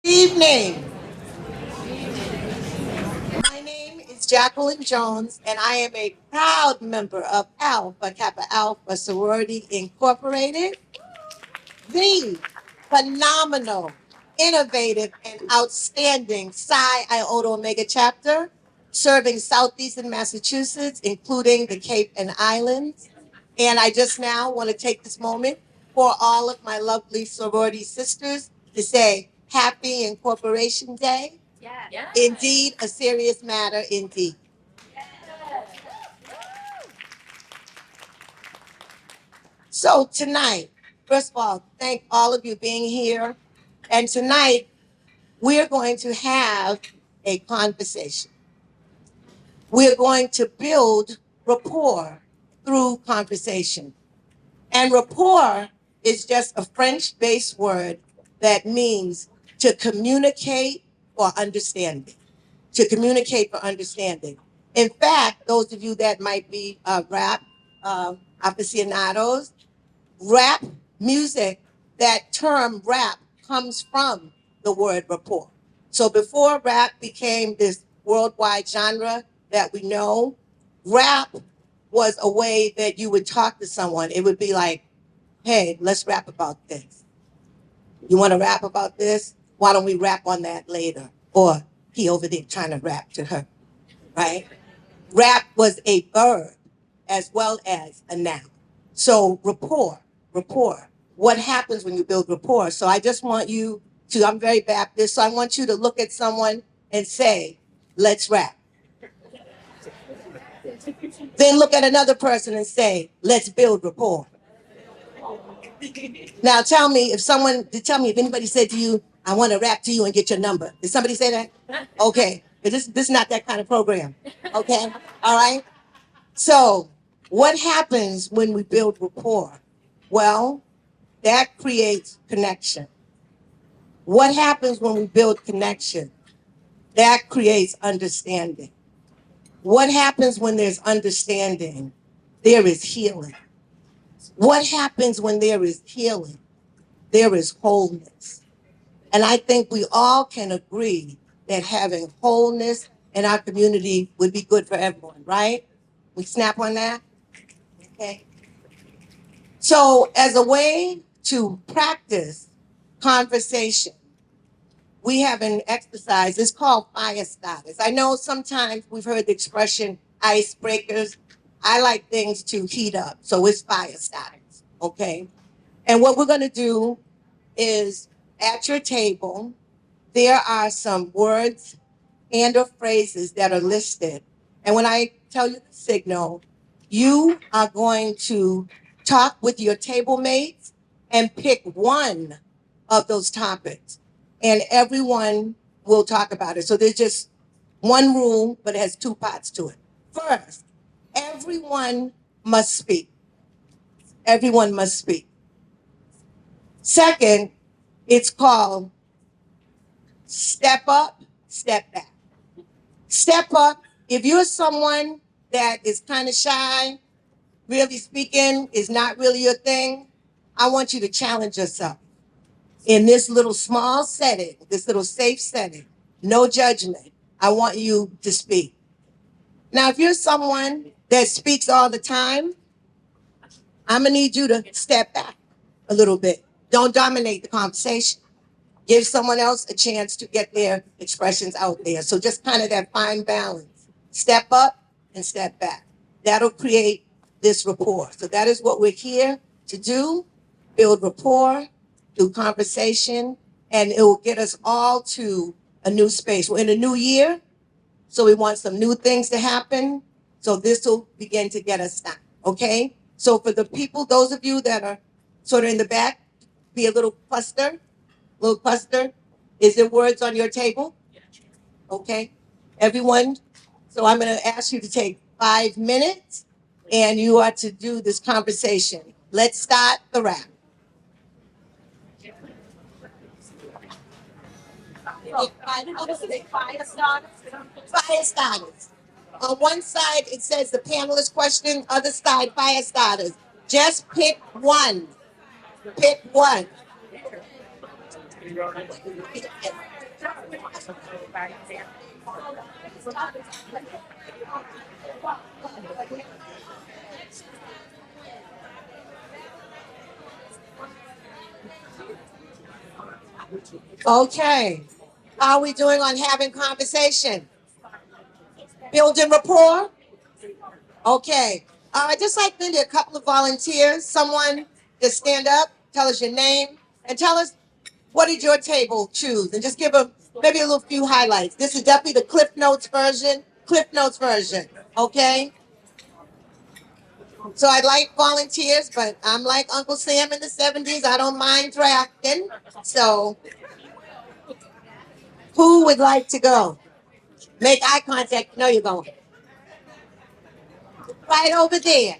Evening. My name is Jacqueline Jones, and I am a proud member of Alpha Kappa Alpha Sorority Incorporated, the phenomenal, innovative, and outstanding Psi Iota Omega Chapter, serving southeastern Massachusetts, including the Cape and Islands. And I just now want to take this moment for all of my lovely sorority sisters to say Happy Incorporation Day. Indeed, a serious matter indeed. So tonight, first of all, thank all of you being here. And tonight, we're going to have a conversation. We're going to build rapport through conversation. And rapport is just a French-based word that means to communicate for understanding. To communicate for understanding. In fact, those of you that might be rap aficionados, rap music, that term rap comes from the word rapport. So before rap became this worldwide genre that we know, rap was a way that you would talk to someone. It would be like, hey, let's rap about this. You want to rap about this? Why don't we rap on that later? Or he over there trying to rap to her, right? Rap was a verb as well as a noun. So rapport. What happens when you build rapport? So I just want you to, I'm very Baptist, so I want you to look at someone and say, let's rap. Then look at another person and say, let's build rapport. Now tell me if anybody said to you, I want to rap to you and get your number. Did somebody say that? Okay. This is not that kind of program. Okay. All right. So what happens when we build rapport? Well, that creates connection. What happens when we build connection? That creates understanding. What happens when there's understanding? There is healing. What happens when there is healing? There is wholeness. And I think we all can agree that having wholeness in our community would be good for everyone, right? We snap on that? Okay. So as a way to practice conversation, we have an exercise. It's called fire starters. I know sometimes we've heard the expression icebreakers. I like things to heat up, so it's fire starters, okay? And what we're going to do is at your table, there are some words and or phrases that are listed. And when I tell you the signal, you are going to talk with your table mates and pick one of those topics. And everyone will talk about it. So there's just one rule, but it has two parts to it. First, everyone must speak. Everyone must speak. Second, it's called step up, step back. Step up, if you're someone that is kind of shy, really speaking is not really your thing, I want you to challenge yourself. In this little small setting, this little safe setting, no judgment, I want you to speak. Now, if you're someone that speaks all the time, I'm gonna need you to step back a little bit. Don't dominate the conversation. Give someone else a chance to get their expressions out there. So just kind of that fine balance. Step up and step back. That'll create this rapport. So that is what we're here to do, build rapport through conversation, and it will get us all to a new space. We're in a new year, so we want some new things to happen. So this will begin to get us started, okay? So for the people, those of you that are sort of in the back, be a little cluster. Little cluster. Is there words on your table? Okay. Everyone. So I'm going to ask you to take 5 minutes and you are to do this conversation. Let's start the rap. Fire starters. Fire starters. On one side, it says the panelist question. Other side, fire starters. Just pick one. Pick one. Okay. How are we doing on having conversation? Building rapport? Okay. I'd just like maybe a couple of volunteers. Someone to stand up, tell us your name, and tell us what did your table choose, and just give a maybe a little few highlights. This is definitely the Cliff Notes version. Cliff Notes version. Okay. So I'd like volunteers, but I'm like Uncle Sam in the 70s. I don't mind drafting. So who would like to go? Make eye contact. You know you're going. Right over there.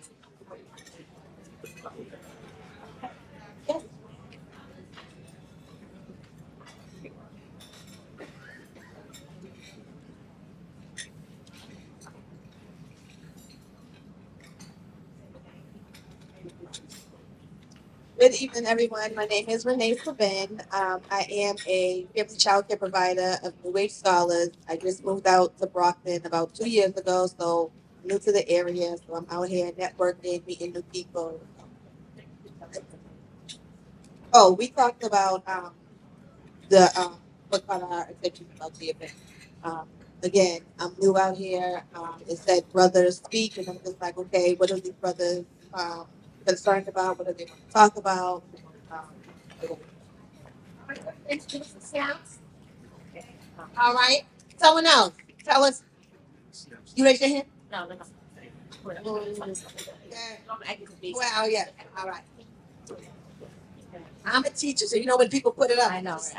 Good evening, everyone. My name is Renee Sabin. I am a family child care provider of New Age Scholars. I just moved out to Brockton about 2 years ago, so I'm new to the area. So I'm out here networking, meeting new people. Oh, we talked about the what caught our attention about the event. Again, I'm new out here. It said brothers speak, and I'm just like, okay, what are these brothers concerned about? What do they want to talk about? Um, All right. Someone else. Tell us. You raise your hand? Yeah. Well, yeah. All right. I'm a teacher, so you know when people put it up. I know, I was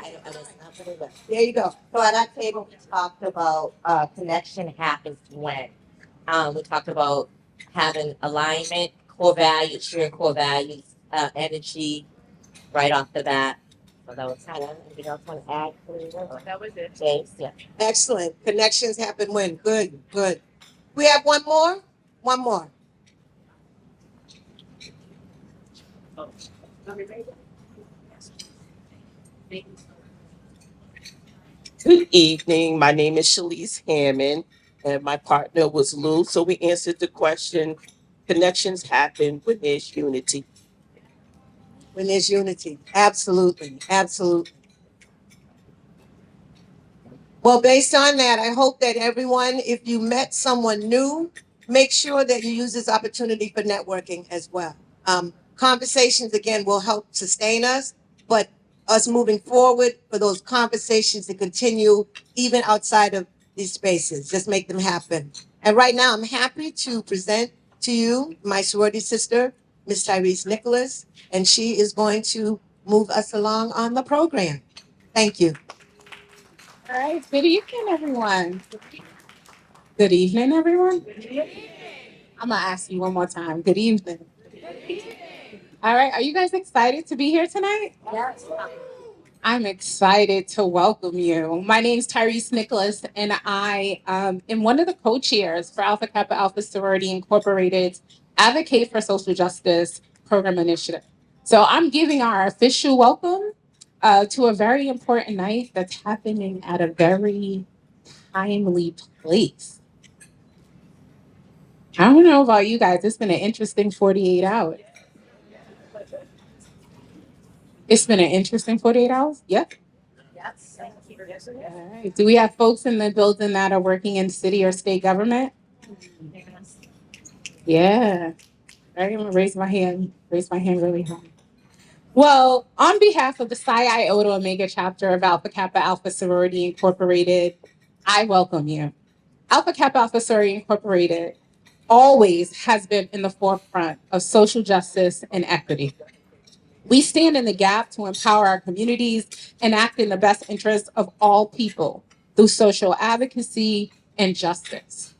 not very well. There you go. So at our table, we talked about connection happens when. We talked about having alignment, core values, sharing core values, energy right off the bat. So that was kind of anything else want to add? That was it. James, yeah. Excellent. Connections happen when. Good, good. We have one more? One more. Good evening. My name is Shalise Hammond, and my partner was Lou. So we answered the question: connections happen when there's unity. When there's unity. Absolutely. Absolutely. Well, based on that, I hope that everyone, if you met someone new, make sure that you use this opportunity for networking as well. Conversations, again, will help sustain us, but us moving forward for those conversations to continue even outside of these spaces, just make them happen. And right now, I'm happy to present to you my sorority sister, Miss Tyrese Nicholas, and she is going to move us along on the program. Thank you. All right. Good evening, everyone. Good evening, everyone. I'm going to ask you one more time. Good evening. All right. Are you guys excited to be here tonight? Yes. I'm excited to welcome you. My name is Tyrese Nicholas, and I am one of the co-chairs for Alpha Kappa Alpha Sorority Incorporated's Advocate for Social Justice program initiative. So I'm giving our official welcome to a very important night that's happening at a very timely place. I don't know about you guys. It's been an interesting 48 hours. It's been an interesting 48 hours? Yep. Yes. Thank you. All right. Do we have folks in the building that are working in city or state government? Yeah. All right, I'm gonna raise my hand really high. Well, on behalf of the Psi Iota Omega Chapter of Alpha Kappa Alpha Sorority Incorporated, I welcome you. Alpha Kappa Alpha Sorority Incorporated always has been in the forefront of social justice and equity. We stand in the gap to empower our communities and act in the best interest of all people through social advocacy and justice.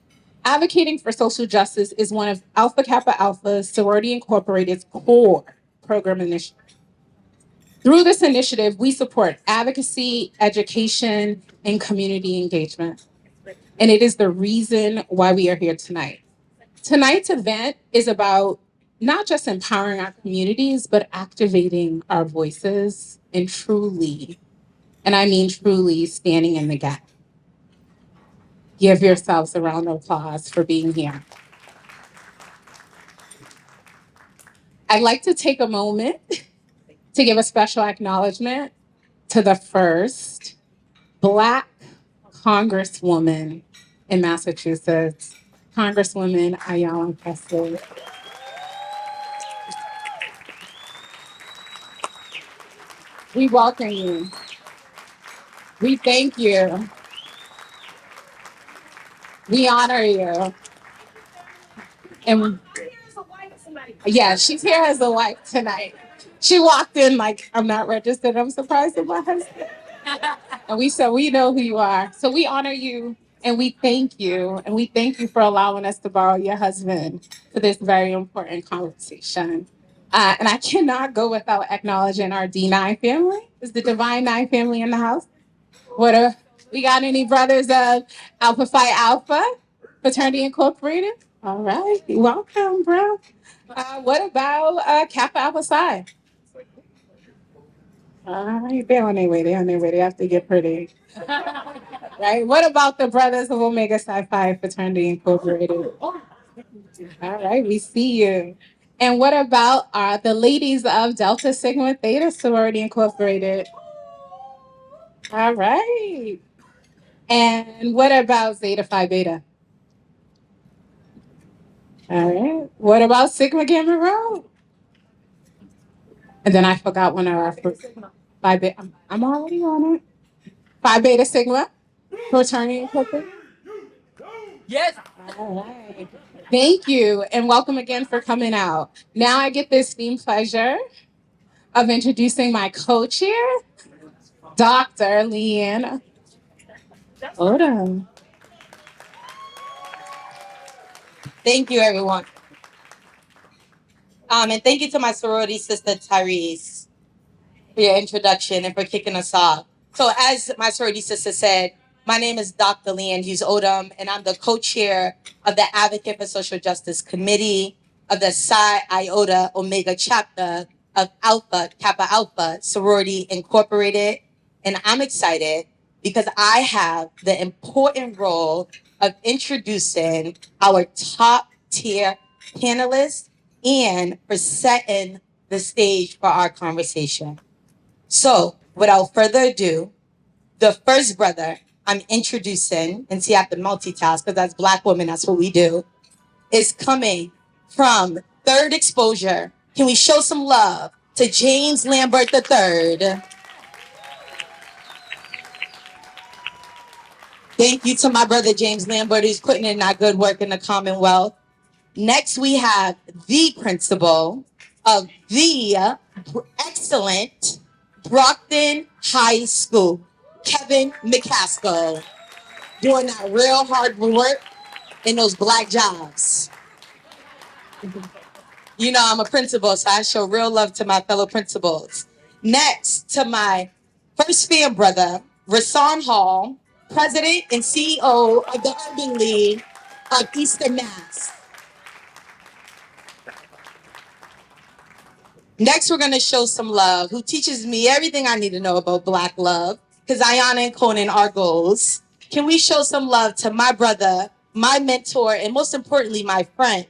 Advocating for social justice is one of Alpha Kappa Alpha Sorority Incorporated's core program initiatives. Through this initiative, we support advocacy, education, and community engagement. And it is the reason why we are here tonight. Tonight's event is about not just empowering our communities, but activating our voices and truly And I mean truly standing in the gap. Give yourselves a round of applause for being here. I'd like to take a moment to give a special acknowledgement to the first Black Congresswoman in Massachusetts, Congresswoman Ayanna Pressley. We welcome you. We thank you. We honor you. And yeah, she's here as a wife tonight. She walked in like, I'm not registered. I'm surprised at my husband. And we said, we know who you are. So we honor you and we thank you. And we thank you for allowing us to borrow your husband for this very important conversation. And I cannot go without acknowledging our D9 family. Is the Divine Nine family in the house? We got any brothers of Alpha Phi Alpha Fraternity Incorporated? All right, welcome, bro. What about Kappa Alpha Psi? All right, they're on their way. They're on their way. They have to get pretty. Right. What about the brothers of Omega Psi Phi Fraternity Incorporated? All right, we see you. And what about the ladies of Delta Sigma Theta Sorority Incorporated? All right. And what about Zeta Phi Beta? All right. What about Sigma Gamma Rho? And then I forgot one of our Phi Beta. I'm already on it. Phi Beta Sigma Fraternity Incorporated. Yes. All right. Thank you, and welcome again for coming out. Now I get the esteemed pleasure of introducing my co-chair, Dr. Leanne Odom. Thank you, everyone. And thank you to my sorority sister, Tyrese, for your introduction and for kicking us off. So as my sorority sister said, my name is Dr. Leanne Hughes Odom, and I'm the co-chair of the Advocate for Social Justice Committee of the Psi Iota Omega Chapter of Alpha Kappa Alpha Sorority Incorporated. And I'm excited because I have the important role of introducing our top tier panelists and for setting the stage for our conversation. So without further ado, the first brother I'm introducing, and see, I have to multitask because as Black women, that's what we do, is coming from Third Exposure. Can we show some love to James Lambert III? Thank you to my brother James Lambert, who's putting in that good work in the Commonwealth. Next, we have the principal of the excellent Brockton High School, Kevin McCaskill, doing that real hard work in those Black jobs. You know, I'm a principal, so I show real love to my fellow principals. Next, to my first fan brother, Rasan Hall, President and CEO of the Urban League of Eastern Mass. Next, we're going to show some love, who teaches me everything I need to know about Black love, because Ayanna and Conan are goals. Can we show some love to my brother, my mentor, and most importantly, my friend,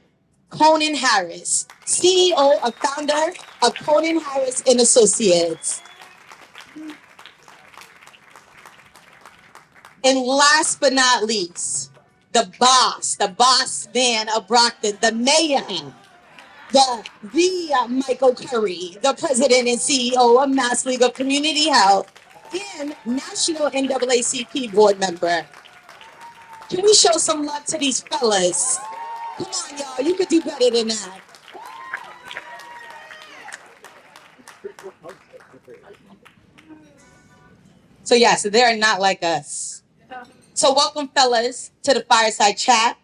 Conan Harris, CEO and founder of Conan Harris and Associates. And last but not least, the boss man of Brockton, the mayor, the Michael Curry, the president and CEO of Mass League of Community Health and National NAACP board member. Can we show some love to these fellas? Come on, y'all, you could do better than that. So yes, they're not like us. So welcome, fellas, to the Fireside Chat.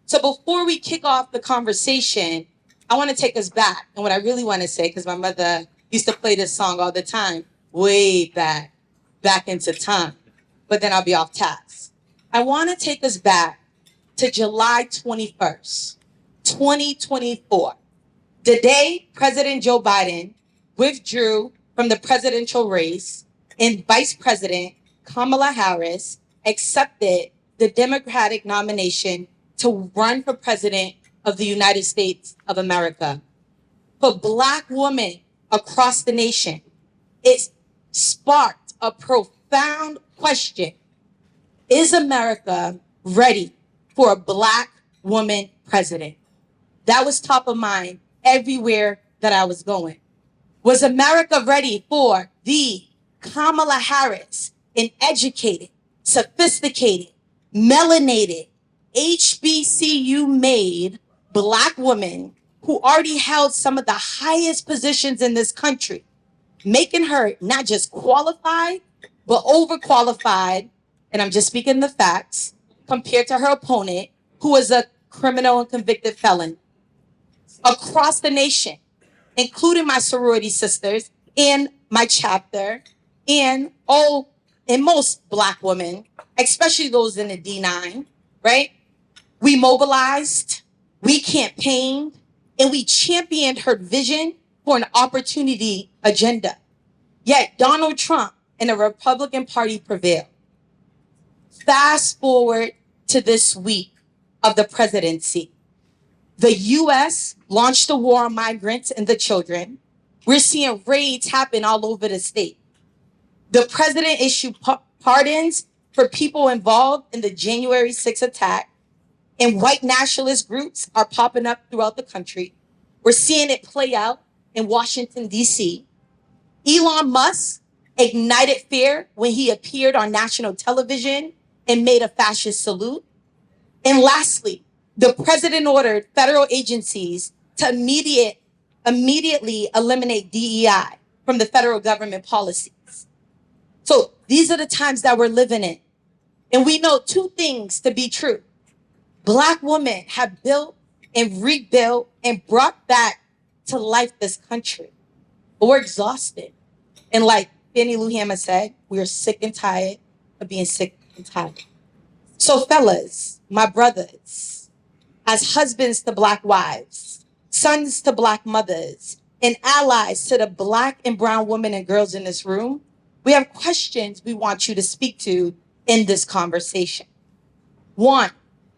So before we kick off the conversation, I want to take us back. And what I really want to say, because my mother used to play this song all the time, way back into time. But then I'll be off task. I want to take us back to July 21st, 2024. The day President Joe Biden withdrew from the presidential race and Vice President Kamala Harris accepted the Democratic nomination to run for President of the United States of America. For Black women across the nation, it sparked a profound question. Is America ready for a Black woman president? That was top of mind everywhere that I was going. Was America ready for the Kamala Harris, an educated, sophisticated, melanated, HBCU-made Black woman who already held some of the highest positions in this country, making her not just qualified, but overqualified, and I'm just speaking the facts, compared to her opponent, who was a criminal and convicted felon? Across the nation, including my sorority sisters in my chapter, and most Black women, especially those in the D9, right? We mobilized, we campaigned, and we championed her vision for an opportunity agenda. Yet Donald Trump and the Republican Party prevailed. Fast forward to this week of the presidency. The U.S. launched a war on migrants and the children. We're seeing raids happen all over the state. The president issued pardons for people involved in the January 6th attack, and white nationalist groups are popping up throughout the country. We're seeing it play out in Washington, D.C. Elon Musk ignited fear when he appeared on national television and made a fascist salute. And lastly, the president ordered federal agencies to immediately eliminate DEI from the federal government policies. So these are the times that we're living in. And we know two things to be true. Black women have built and rebuilt and brought back to life this country. But we're exhausted. And like Fannie Lou Hammond said, we're sick and tired of being sick and tired. So fellas, my brothers, as husbands to Black wives, sons to Black mothers, and allies to the Black and brown women and girls in this room, we have questions we want you to speak to in this conversation. One,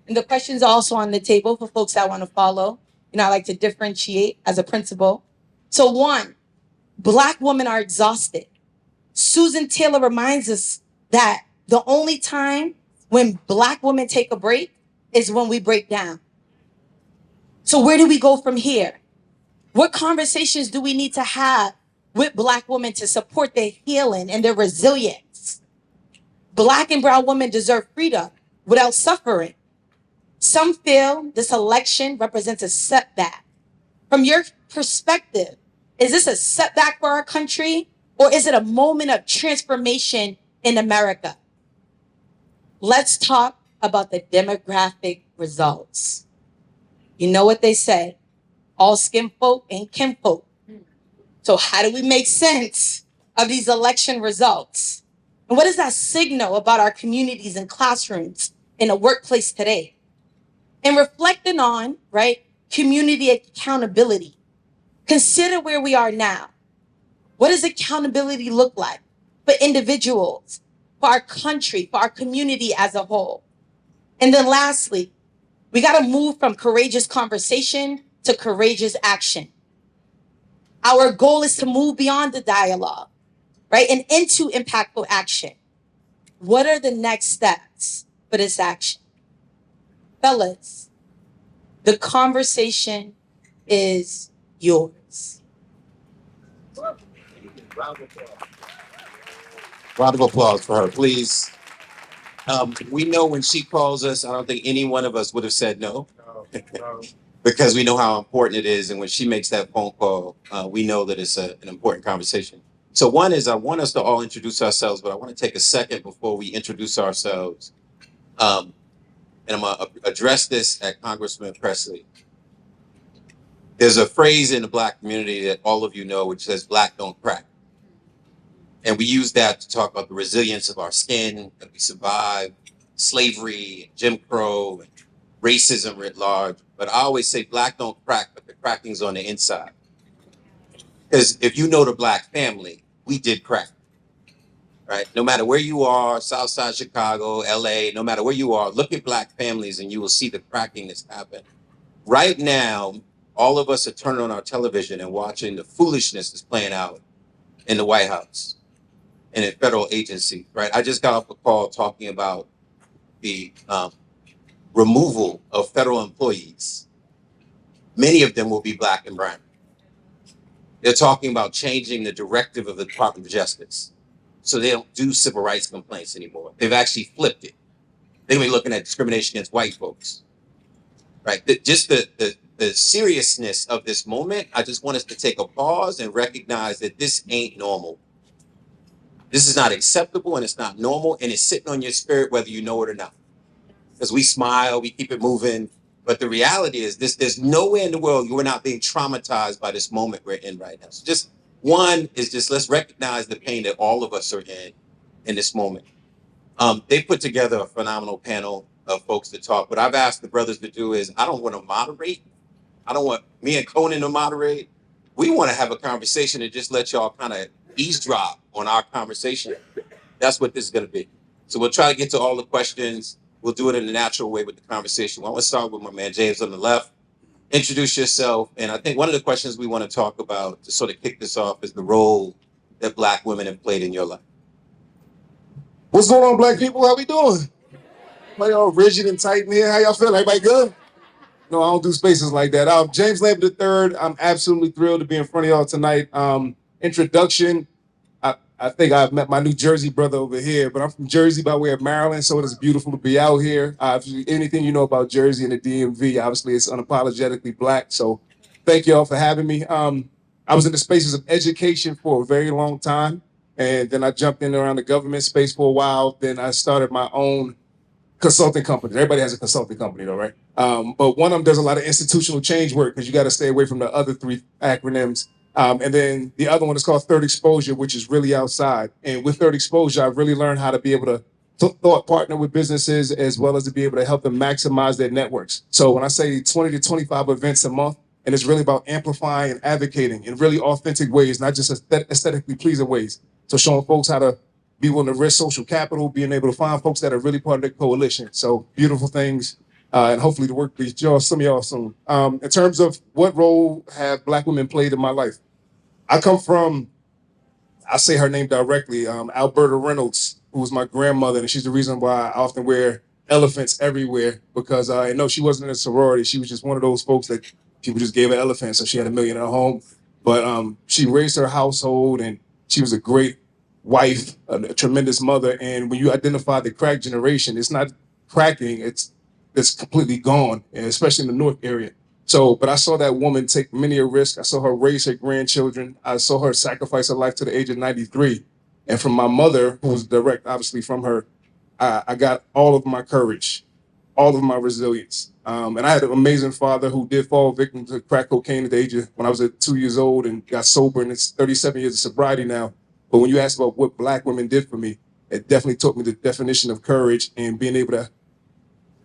and the questions are also on the table for folks that want to follow. I like to differentiate as a principal. So one, Black women are exhausted. Susan Taylor reminds us that the only time when Black women take a break is when we break down. So where do we go from here? What conversations do we need to have with Black women to support their healing and their resilience? Black and brown women deserve freedom without suffering. Some feel this election represents a setback. From your perspective, is this a setback for our country, or is it a moment of transformation in America? Let's talk about the demographic results. You know what they say, all skin folk ain't kinfolk. So how do we make sense of these election results? And what does that signal about our communities and classrooms in the workplace today? And reflecting on, right, community accountability. Consider where we are now. What does accountability look like for individuals, for our country, for our community as a whole? And then lastly, we got to move from courageous conversation to courageous action. Our goal is to move beyond the dialogue, right, and into impactful action. What are the next steps for this action? Fellas, the conversation is yours. Round of applause for her, please. We know when she calls us, I don't think any one of us would have said no. Because we know how important it is. And when she makes that phone call, we know that it's an important conversation. So one is I want us to all introduce ourselves, but I want to take a second before we introduce ourselves. And I'm going to address this at Congressman Presley. There's a phrase in the Black community that all of you know, which says Black don't crack. And we use that to talk about the resilience of our skin, that we survived slavery, Jim Crow, and racism writ large. But I always say Black don't crack, but the cracking's on the inside. Because if you know the Black family, we did crack. right? No matter where you are, Southside Chicago, LA, no matter where you are, look at Black families and you will see the cracking that's happened. Right now, all of us are turning on our television and watching the foolishness that's playing out in the White House and in federal agencies, right? I just got off a call talking about the removal of federal employees. Many of them will be Black and brown. They're talking about changing the directive of the Department of Justice. So they don't do civil rights complaints anymore. They've actually flipped it. They've been looking at discrimination against white folks, right? Just the seriousness of this moment, I just want us to take a pause and recognize that this ain't normal. This is not acceptable and it's not normal and it's sitting on your spirit whether you know it or not. Because we smile, we keep it moving, but the reality is there's nowhere in the world we're not being traumatized by this moment we're in right now. So just one is just let's recognize the pain that all of us are in this moment. They put together a phenomenal panel of folks to talk. What I've asked the brothers to do is I don't want to moderate. I don't want me and Conan to moderate. We want to have a conversation and just let y'all kind of eavesdrop on our conversation. That's what this is going to be. So we'll try to get to all the questions. We'll do it in a natural way with the conversation. Well, I want to start with my man James on the left. Introduce yourself. And I think one of the questions we want to talk about to sort of kick this off is the role that Black women have played in your life. What's going on, Black people? How we doing? Like all rigid and tight in here. How y'all feel? Everybody good? No, I don't do spaces like that. James Lambert III. I'm absolutely thrilled to be in front of y'all tonight. Introduction. I think I've met my New Jersey brother over here, but I'm from Jersey by way of Maryland, so it is beautiful to be out here. Anything you know about Jersey and the DMV, obviously it's unapologetically Black, so thank y'all for having me. I was in the spaces of education for a very long time, and then I jumped in around the government space for a while. Then I started my own consulting company. Everybody has a consulting company though, right? But one of them does a lot of institutional change work because you got to stay away from the other three acronyms. And then the other one is called Third Exposure, which is really outside. And with Third Exposure, I've really learned how to be able to thought partner with businesses as well as to be able to help them maximize their networks. So when I say 20 to 25 events a month, and it's really about amplifying and advocating in really authentic ways, not just aesthetically pleasing ways. So showing folks how to be willing to risk social capital, being able to find folks that are really part of the coalition. So beautiful things, and hopefully the work with y'all, some of y'all soon. In terms of what role have Black women played in my life? I come from, I say her name directly, Alberta Reynolds, who was my grandmother, and she's the reason why I often wear elephants everywhere, because I know she wasn't in a sorority. She was just one of those folks that people just gave her elephants, so she had $1 million at home. But she raised her household, and she was a great wife, a tremendous mother. And when you identify the crack generation, it's not cracking, it's completely gone, and especially in the North area. So, but I saw that woman take many a risk. I saw her raise her grandchildren. I saw her sacrifice her life to the age of 93. And from my mother, who was direct, obviously from her, I got all of my courage, all of my resilience. And I had an amazing father who did fall victim to crack cocaine at the age of, when I was at 2 years old, and got sober, and it's 37 years of sobriety now. But when you ask about what Black women did for me, it definitely taught me the definition of courage and being able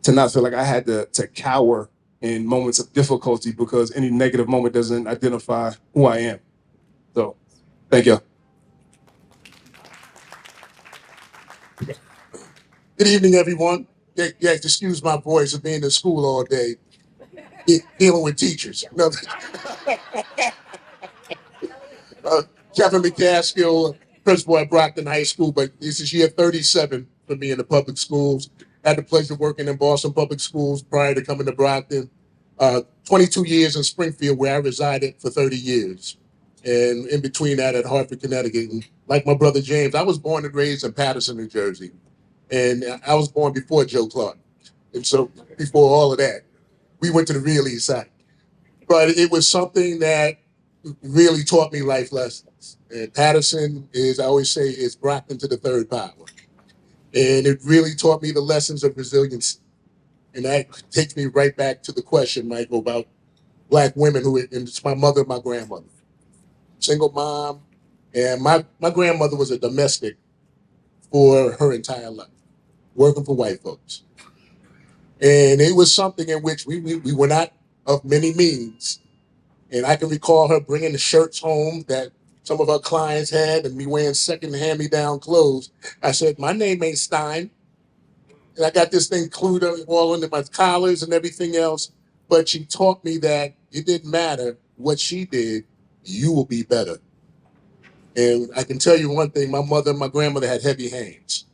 to not feel like I had to cower in moments of difficulty, because any negative moment doesn't identify who I am. So, thank you. Good evening, everyone. You have to excuse my voice of being in school all day, dealing with teachers. No. Kevin McCaskill, principal at Brockton High School, but this is year 37 for me in the public schools. I had the pleasure of working in Boston Public Schools prior to coming to Brockton. 22 years in Springfield, where I resided for 30 years. And in between that at Hartford, Connecticut. And like my brother James, I was born and raised in Paterson, New Jersey. And I was born before Joe Clark. And so before all of that, we went to the real East Side. But it was something that really taught me life lessons. And Paterson is, I always say, is Brockton to the third power. And it really taught me the lessons of resilience. And that takes me right back to the question, Michael, about Black women and it's my mother and my grandmother. Single mom. And my grandmother was a domestic for her entire life, working for white folks. And it was something in which we were not of many means. And I can recall her bringing the shirts home that some of our clients had and me wearing second hand-me-down clothes. I said, my name ain't Stein. And I got this thing glued all under my collars and everything else. But she taught me that it didn't matter what she did, you will be better. And I can tell you one thing, my mother and my grandmother had heavy hands.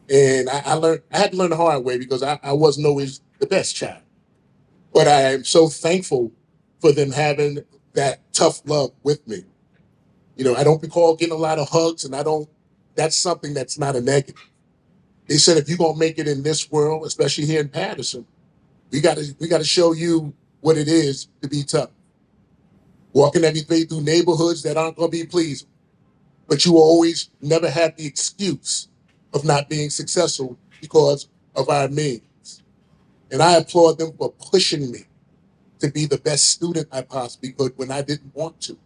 And I had to learn the hard way because I wasn't always the best child. But I am so thankful for them having that tough love with me. You know, I don't recall getting a lot of hugs, and that's something that's not a negative. They said if you're gonna make it in this world, especially here in Patterson, we gotta show you what it is to be tough. Walking every day through neighborhoods that aren't gonna be pleasing, but you will always never have the excuse of not being successful because of our means. And I applaud them for pushing me to be the best student I possibly could when I didn't want to.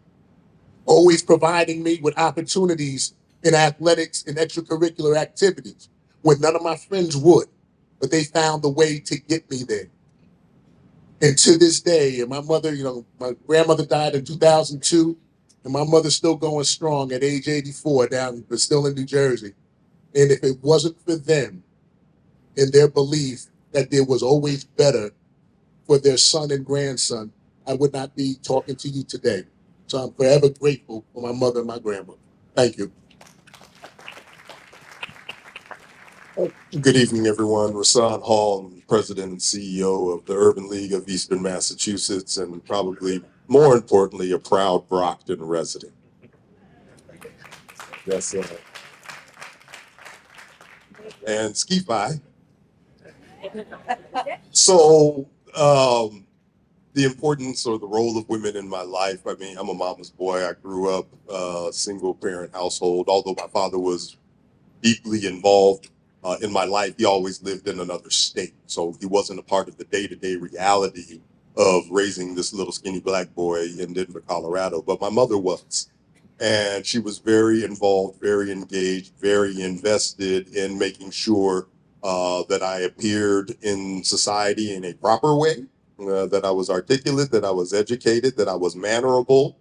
Always providing me with opportunities in athletics and extracurricular activities when none of my friends would, but they found a way to get me there. And to this day, and my mother, my grandmother died in 2002, and my mother's still going strong at age 84 but still in New Jersey. And if it wasn't for them and their belief that there was always better for their son and grandson, I would not be talking to you today. So I'm forever grateful for my mother and my grandmother. Thank you. Good evening, everyone. Rasan Hall, I'm President and CEO of the Urban League of Eastern Massachusetts, and probably more importantly, a proud Brockton resident. Yes, sir. And Ski Fi. So, the importance or the role of women in my life. I mean, I'm a mama's boy. I grew up single parent household. Although my father was deeply involved in my life, he always lived in another state. So he wasn't a part of the day-to-day reality of raising this little skinny black boy in Denver, Colorado. But my mother was. And she was very involved, very engaged, very invested in making sure that I appeared in society in a proper way, that I was articulate, that I was educated, that I was mannerable,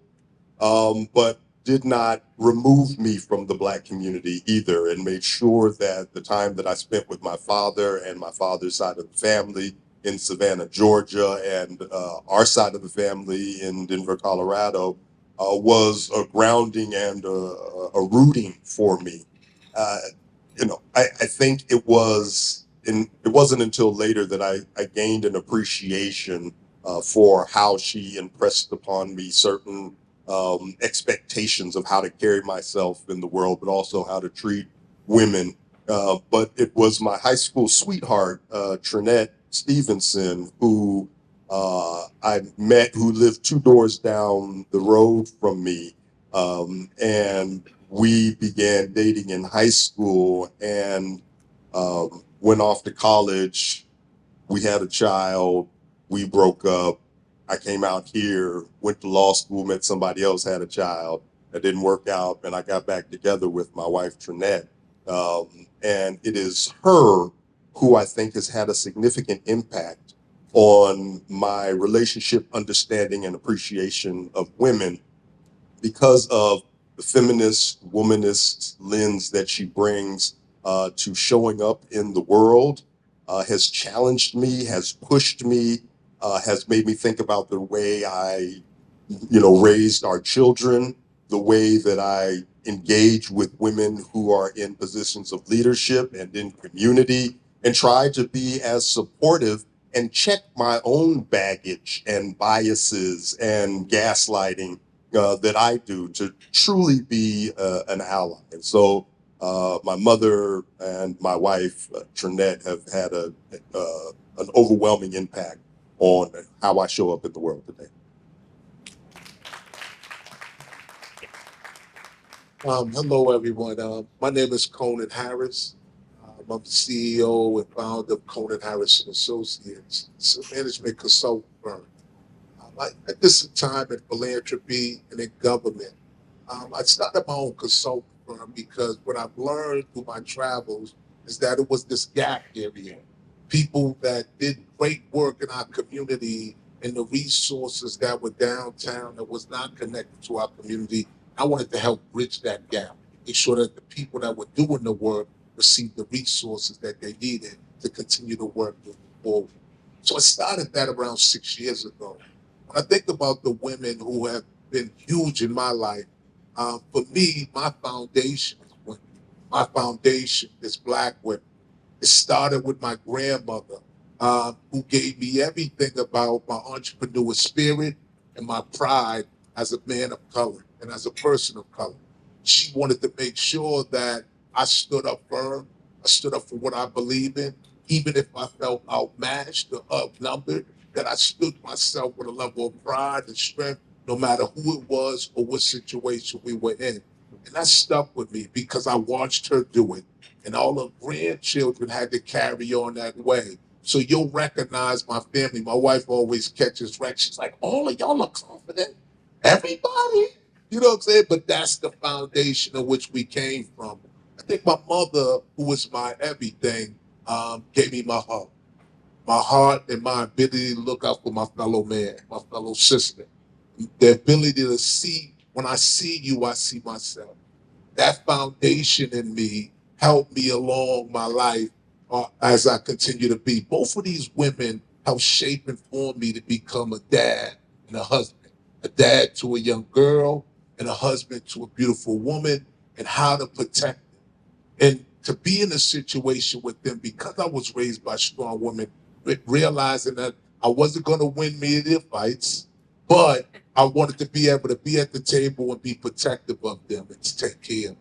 but did not remove me from the Black community either, and made sure that the time that I spent with my father and my father's side of the family in Savannah, Georgia, and our side of the family in Denver, Colorado, was a grounding and a rooting for me. I think it wasn't until later that I gained an appreciation for how she impressed upon me certain expectations of how to carry myself in the world, but also how to treat women. But it was my high school sweetheart, Trinette Stevenson, who I met, who lived 2 doors down the road from me. And we began dating in high school and went off to college. We had a child. We broke up. I came out here, went to law school, met somebody else, had a child. That didn't work out, and I got back together with my wife, Trinette. And it is her who I think has had a significant impact on my relationship, understanding, and appreciation of women because of the feminist, womanist lens that she brings to showing up in the world, has challenged me, has pushed me, has made me think about the way I, raised our children, the way that I engage with women who are in positions of leadership and in community, and try to be as supportive and check my own baggage and biases and gaslighting that I do to truly be an ally. And so my mother and my wife, Trinette, have had an overwhelming impact on how I show up in the world today. Hello, everyone. My name is Conan Harris. I'm the CEO and founder of Conan Harris and Associates. It's a management consulting firm. I did some time in philanthropy and in government. I started my own consulting firm because what I've learned through my travels is that it was this gap area. People that did great work in our community and the resources that were downtown that was not connected to our community I wanted to help bridge that gap, make sure that the people that were doing the work received the resources that they needed to continue to work moving forward. So I started that around 6 years ago. When I think about the women who have been huge in my life, for me, my foundation is women. My foundation is Black women. It started with my grandmother, who gave me everything about my entrepreneur spirit and my pride as a man of color and as a person of color. She wanted to make sure that I stood up firm, I stood up for what I believe in, even if I felt outmatched or outnumbered, that I stood myself with a level of pride and strength, no matter who it was or what situation we were in. And that stuck with me because I watched her do it and all her grandchildren had to carry on that way. So you'll recognize my family. My wife always catches wreck. She's like, all of y'all are confident. Everybody. You know what I'm saying? But that's the foundation of which we came from. I think my mother, who was my everything, gave me my heart and my ability to look out for my fellow man, my fellow sister. The ability to see, when I see you, I see myself. That foundation in me helped me along my life as I continue to be. Both of these women helped shape and form me to become a dad and a husband, a dad to a young girl and a husband to a beautiful woman, and how to protect them. And to be in a situation with them because I was raised by strong women, realizing that I wasn't going to win many of their fights, but I wanted to be able to be at the table and be protective of them and to take care of them.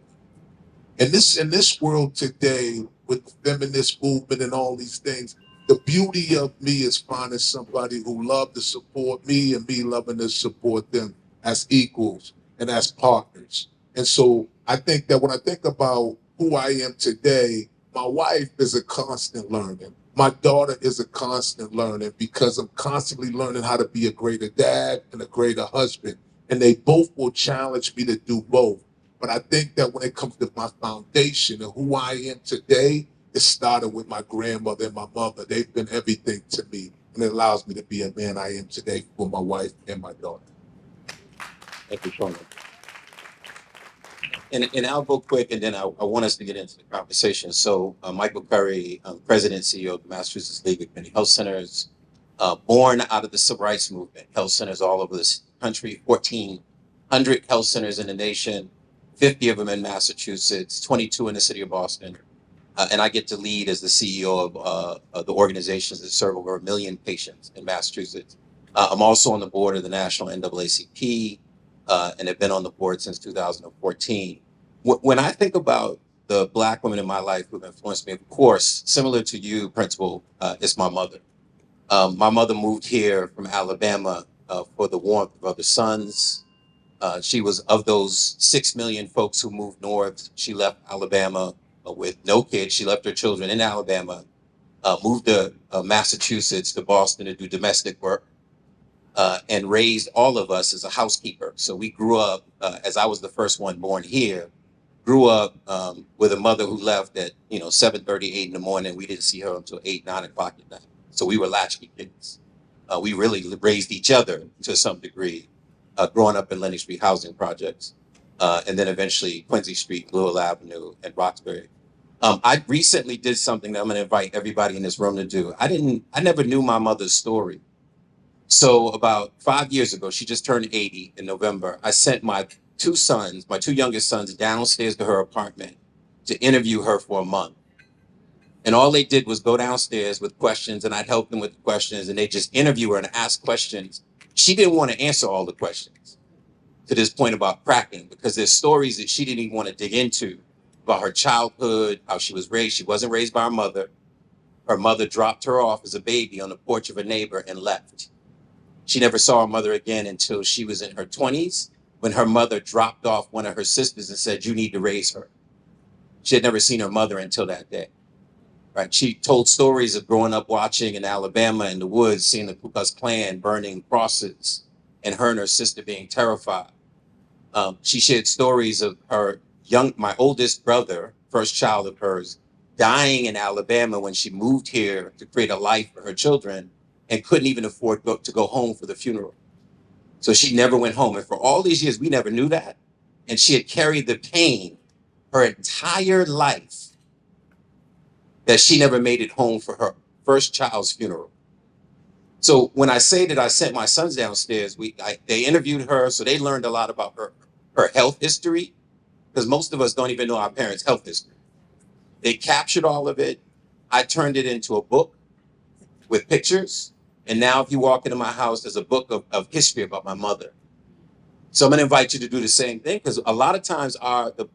In this world today, with the feminist movement and all these things, the beauty of me is finding somebody who love to support me and me loving to support them as equals and as partners. And so I think that when I think about who I am today, my wife is a constant learner. My daughter is a constant learner because I'm constantly learning how to be a greater dad and a greater husband. And they both will challenge me to do both. But I think that when it comes to my foundation and who I am today, it started with my grandmother and my mother. They've been everything to me, and it allows me to be a man I am today for my wife and my daughter. Thank you so much. And I'll go quick, and then I want us to get into the conversation. So, Michael Curry, President and CEO of the Massachusetts League of Community Health Centers, born out of the civil rights movement. Health centers all over this country, 1,400 health centers in the nation, 50 of them in Massachusetts, 22 in the city of Boston. And I get to lead as the CEO of the organizations that serve over 1 million patients in Massachusetts. I'm also on the board of the National NAACP, and have been on the board since 2014. When I think about the Black women in my life who've influenced me, of course, similar to you, Principal, it's my mother. My mother moved here from Alabama for the warmth of other sons. She was of those 6 million folks who moved north. She left Alabama with no kids. She left her children in Alabama, moved to Massachusetts, to Boston to do domestic work, and raised all of us as a housekeeper. So we grew up, as I was the first one born here, grew up with a mother who left at 7:30, 8 in the morning. We didn't see her until 8, 9 o'clock at night. So we were latchkey kids. We really raised each other to some degree, growing up in Lennox Street housing projects, and then eventually Quincy Street, Lowell Avenue, and Roxbury. I recently did something that I'm going to invite everybody in this room to do. I never knew my mother's story. So about 5 years ago, she just turned 80 in November. I sent my two youngest sons, downstairs to her apartment to interview her for a month. And all they did was go downstairs with questions, and I'd help them with the questions, and they just interview her and ask questions. She didn't want to answer all the questions to this point about cracking, because there's stories that she didn't even want to dig into about her childhood, how she was raised. She wasn't raised by her mother. Her mother dropped her off as a baby on the porch of a neighbor and left. She never saw her mother again until she was in her 20s, when her mother dropped off one of her sisters and said, "You need to raise her." She had never seen her mother until that day. Right? She told stories of growing up watching in Alabama in the woods, seeing the Ku Klux Klan burning crosses, and her and her sister being terrified. She shared stories of my oldest brother, first child of hers, dying in Alabama when she moved here to create a life for her children and couldn't even afford to go home for the funeral. So she never went home. And for all these years, we never knew that. And she had carried the pain her entire life that she never made it home for her first child's funeral. So when I say that I sent my sons downstairs, they interviewed her, so they learned a lot about her health history, because most of us don't even know our parents' health history. They captured all of it. I turned it into a book with pictures. And now if you walk into my house, there's a book of history about my mother. So I'm gonna invite you to do the same thing, because a lot of times the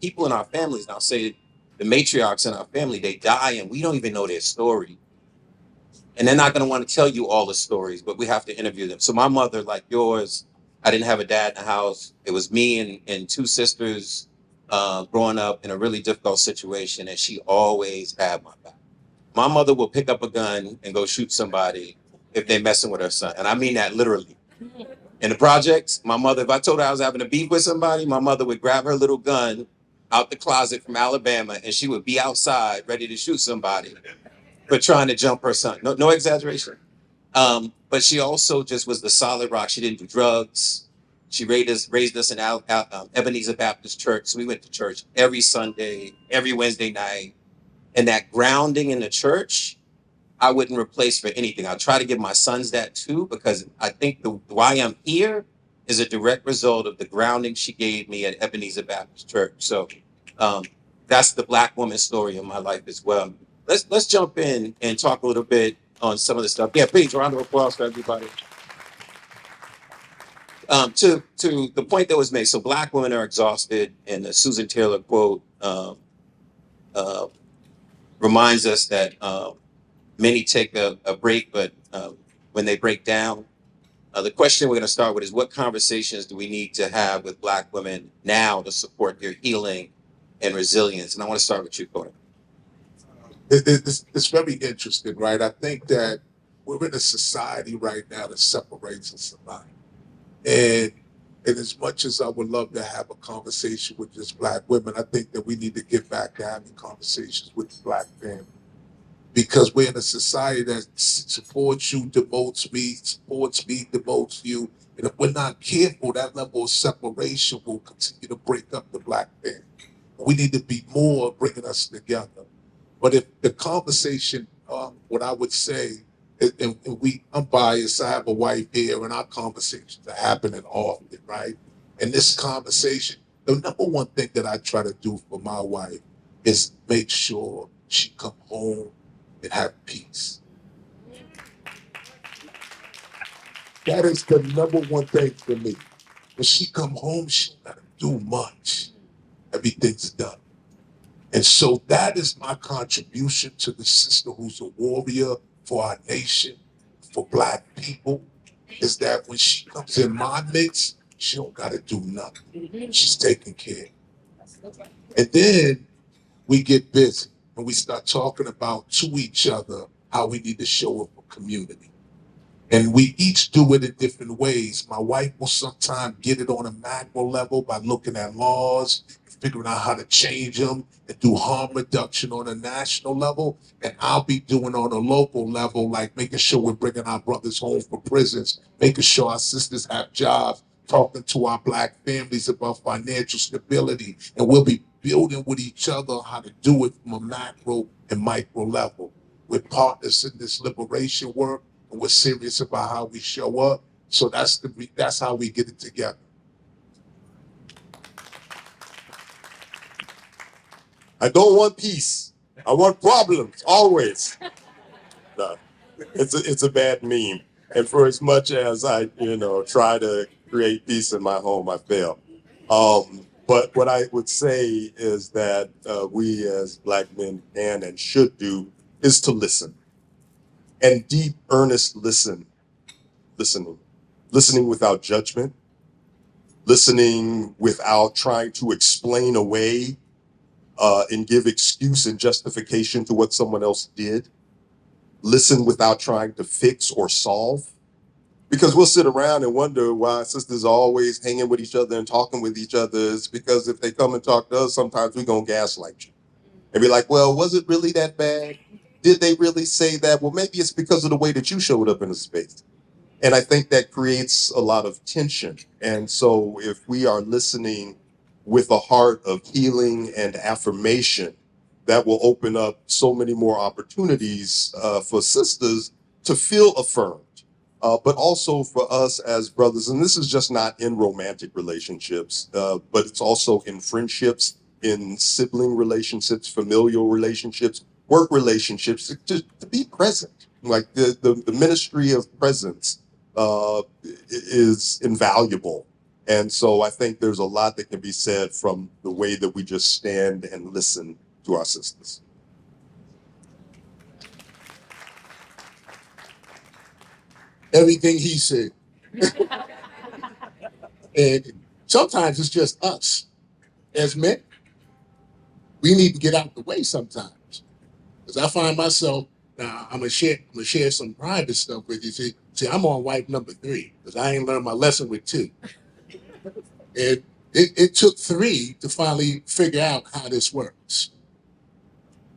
people in our families, and I'll say the matriarchs in our family, they die and we don't even know their story. And they're not gonna want to tell you all the stories, but we have to interview them. So my mother, like yours, I didn't have a dad in the house. It was me and two sisters growing up in a really difficult situation, and she always had my back. My mother will pick up a gun and go shoot somebody if they're messing with her son. And I mean that literally. In the projects, my mother, if I told her I was having a beef with somebody, my mother would grab her little gun out the closet from Alabama, and she would be outside ready to shoot somebody for trying to jump her son. No exaggeration. But she also just was the solid rock. She didn't do drugs. She raised us in Ebenezer Baptist Church. So we went to church every Sunday, every Wednesday night. And that grounding in the church, I wouldn't replace for anything. I'll try to give my sons that too, because I think why I'm here is a direct result of the grounding she gave me at Ebenezer Baptist Church. So that's the Black woman story in my life as well. Let's jump in and talk a little bit on some of the stuff. Yeah, please, round of applause for everybody. To the point that was made, so Black women are exhausted, and the Susan Taylor quote reminds us that many take a break, but when they break down, the question we're going to start with is, what conversations do we need to have with Black women now to support their healing and resilience? And I want to start with you, Cody. It's very interesting, right? I think that we're in a society right now that separates us a lot. And as much as I would love to have a conversation with just Black women, I think that we need to get back to having conversations with the Black family. Because we're in a society that supports you, demotes me, supports me, demotes you. And if we're not careful, that level of separation will continue to break up the Black family. We need to be more bringing us together. But if the conversation, what I would say, and I'm biased, I have a wife here, and our conversations are happening often, right? And this conversation, the number one thing that I try to do for my wife is make sure she come home and have peace. That is the number one thing for me. When she come home, she don't gotta do much. Everything's done. And so that is my contribution to the sister who's a warrior for our nation, for Black people, is that when she comes in my midst, she don't gotta do nothing. She's taken care of. And then we get busy and we start talking about to each other how we need to show up for community. And we each do it in different ways. My wife will sometimes get it on a macro level by looking at laws, figuring out how to change them, and do harm reduction on a national level. And I'll be doing on a local level, like making sure we're bringing our brothers home from prisons, making sure our sisters have jobs, talking to our Black families about financial stability. And we'll be building with each other how to do it from a macro and micro level. We're partners in this liberation work, and we're serious about how we show up. So that's how we get it together. I don't want peace. I want problems, always. No, it's a bad meme. And for as much as I, try to create peace in my home, I fail. But what I would say is that we as Black men can and should do is to listen. And deep, earnest listening without judgment, listening without trying to explain away and give excuse and justification to what someone else did. Listen without trying to fix or solve. Because we'll sit around and wonder why sisters are always hanging with each other and talking with each other. It's because if they come and talk to us, sometimes we're going to gaslight you. And be like, well, was it really that bad? Did they really say that? Well, maybe it's because of the way that you showed up in the space. And I think that creates a lot of tension. And so if we are listening with a heart of healing and affirmation that will open up so many more opportunities for sisters to feel affirmed, but also for us as brothers. And this is just not in romantic relationships, but it's also in friendships, in sibling relationships, familial relationships, work relationships, to be present. Like the ministry of presence is invaluable. And so I think there's a lot that can be said from the way that we just stand and listen to our sisters. Everything he said. And sometimes it's just us as men. We need to get out the way sometimes. Because I find myself, now I'm gonna share some private stuff with you. See, I'm on wife number 3, because I ain't learned my lesson with 2. And it took 3 to finally figure out how this works.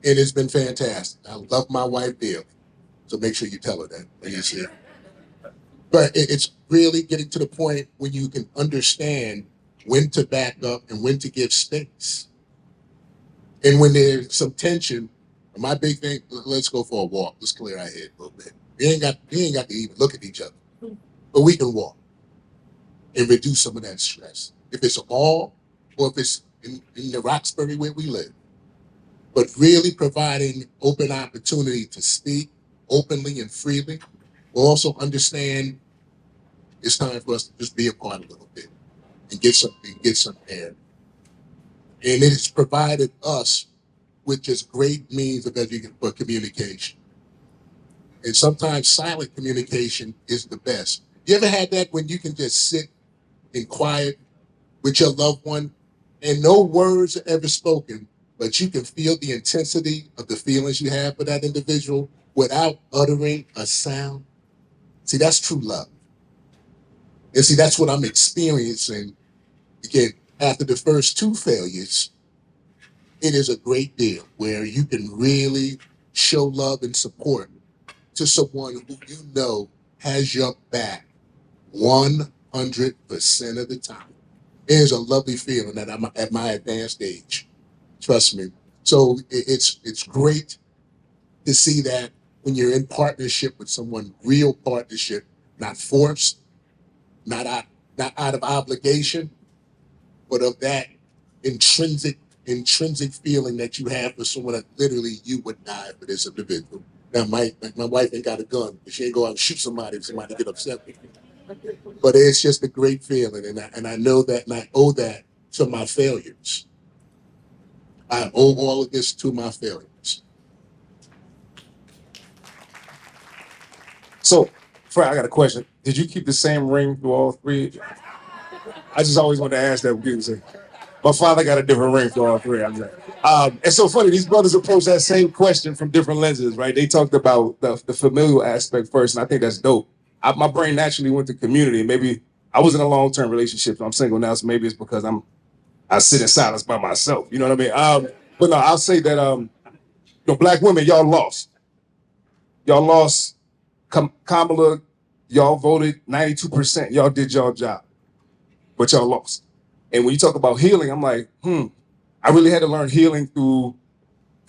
And it's been fantastic. I love my wife dearly. So make sure you tell her that when you see her. But it's really getting to the point when you can understand when to back up and when to give space. And when there's some tension, my big thing, let's go for a walk. Let's clear our head a little bit. We ain't got to even look at each other. But we can walk and reduce some of that stress. If it's a mall or if it's in the Roxbury where we live. But really providing open opportunity to speak openly and freely. We'll also understand it's time for us to just be apart a little bit and get some air. And it has provided us with just great means of for communication. And sometimes silent communication is the best. You ever had that when you can just sit in quiet with your loved one and no words are ever spoken, but you can feel the intensity of the feelings you have for that individual without uttering a sound? See, that's true love. And see, that's what I'm experiencing. Again, after the first 2 failures, it is a great deal where you can really show love and support to someone who you know has your back 100% of the time. It is a lovely feeling that I'm at my advanced age. Trust me. So it's great to see that when you're in partnership with someone, real partnership, not forced, not out of obligation, but of that intrinsic feeling that you have for someone that literally you would die for this individual. Now, my wife ain't got a gun, but she ain't go out and shoot somebody if somebody get upset with me. But it's just a great feeling, and I know that, and I owe that to my failures. I owe all of this to my failures. So, Fred, I got a question. Did you keep the same ring through all 3? I just always wanted to ask that because my father got a different ring for all 3. I'm like, it's so funny. These brothers approach that same question from different lenses, right? They talked about the familial aspect first, and I think that's dope. My brain naturally went to community. Maybe I was in a long-term relationship, so I'm single now, so maybe it's because I sit in silence by myself. You know what I mean? But no, I'll say that black women, y'all lost. Y'all lost. Kamala, y'all voted 92%. Y'all did y'all job, but y'all lost. And when you talk about healing, I'm like, I really had to learn healing for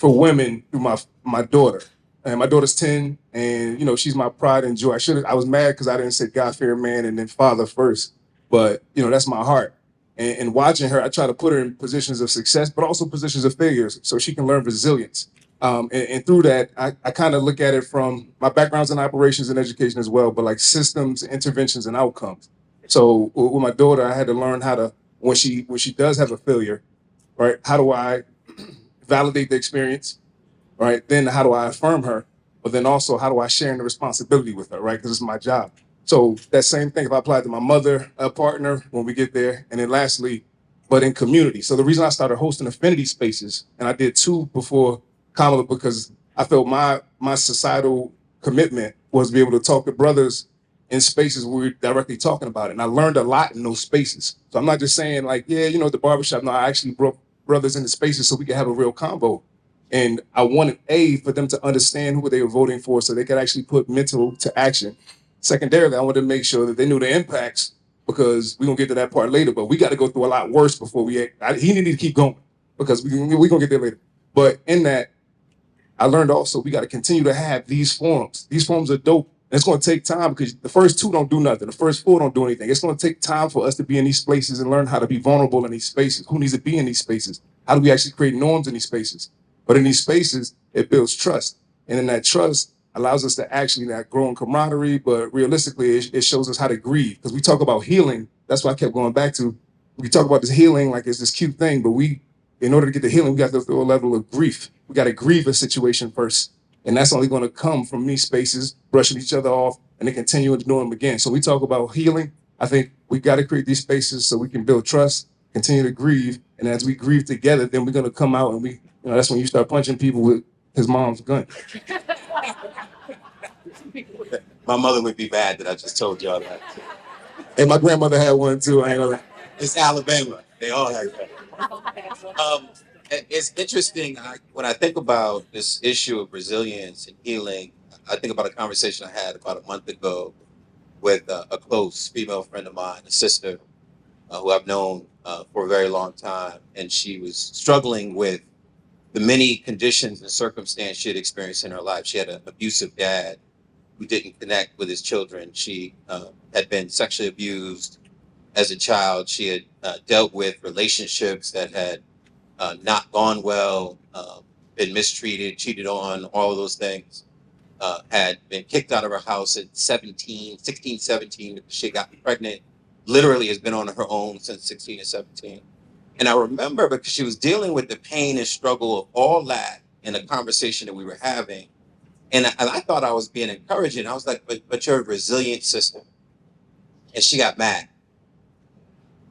women through my daughter. And my daughter's 10, and she's my pride and joy. I was mad because I didn't say God-fearing man and then father first, but that's my heart. And watching her, I try to put her in positions of success, but also positions of failures, so she can learn resilience. And through that, I kind of look at it from my backgrounds in operations and education as well, but like systems, interventions, and outcomes. So with my daughter, I had to learn how to, when she does have a failure, right? How do I validate the experience, right? Then how do I affirm her? But then also, how do I share in the responsibility with her, right? Because it's my job. So that same thing, if I apply it to my mother, partner, when we get there. And then lastly, but in community. So the reason I started hosting affinity spaces, and I did 2 before Kamala, because I felt my societal commitment was to be able to talk to brothers in spaces where we're directly talking about it. And I learned a lot in those spaces. So I'm not just saying like, at the barbershop. No, I actually brought brothers into spaces so we could have a real convo. And I wanted for them to understand who they were voting for so they could actually put mental to action. Secondarily, I wanted to make sure that they knew the impacts because we're gonna get to that part later. But we got to go through a lot worse before he needed to keep going because we gonna get there later. But in that, I learned also we got to continue to have these forums. These forums are dope. And it's going to take time because the first 2 don't do nothing. The first 4 don't do anything. It's going to take time for us to be in these spaces and learn how to be vulnerable in these spaces. Who needs to be in these spaces? How do we actually create norms in these spaces? But in these spaces, it builds trust. And in that trust allows us to actually not grow in camaraderie, but realistically, it shows us how to grieve. Because we talk about healing. That's why I kept going back to, we talk about this healing like it's this cute thing, but in order to get the healing, we got to go through a level of grief. We got to grieve a situation first. And that's only going to come from these spaces, brushing each other off, and then continuing to do them again. So we talk about healing. I think we got to create these spaces so we can build trust, continue to grieve. And as we grieve together, then we're going to come out and that's when you start punching people with his mom's gun. My mother would be mad that I just told y'all that. And my grandmother had one too. I ain't gonna lie. It's Alabama. They all have that. It's interesting. When I think about this issue of resilience and healing, I think about a conversation I had about a month ago with a close female friend of mine, a sister who I've known for a very long time. And she was struggling with the many conditions and circumstances she had experienced in her life. She had an abusive dad who didn't connect with his children. She had been sexually abused as a child. She had dealt with relationships that had not gone well, been mistreated, cheated on, all of those things. Had been kicked out of her house at 16, 17. She got pregnant, literally has been on her own since 16 and 17. And I remember because she was dealing with the pain and struggle of all that in a conversation that we were having. And I thought I was being encouraging. I was like, but you're a resilient sister. And she got mad.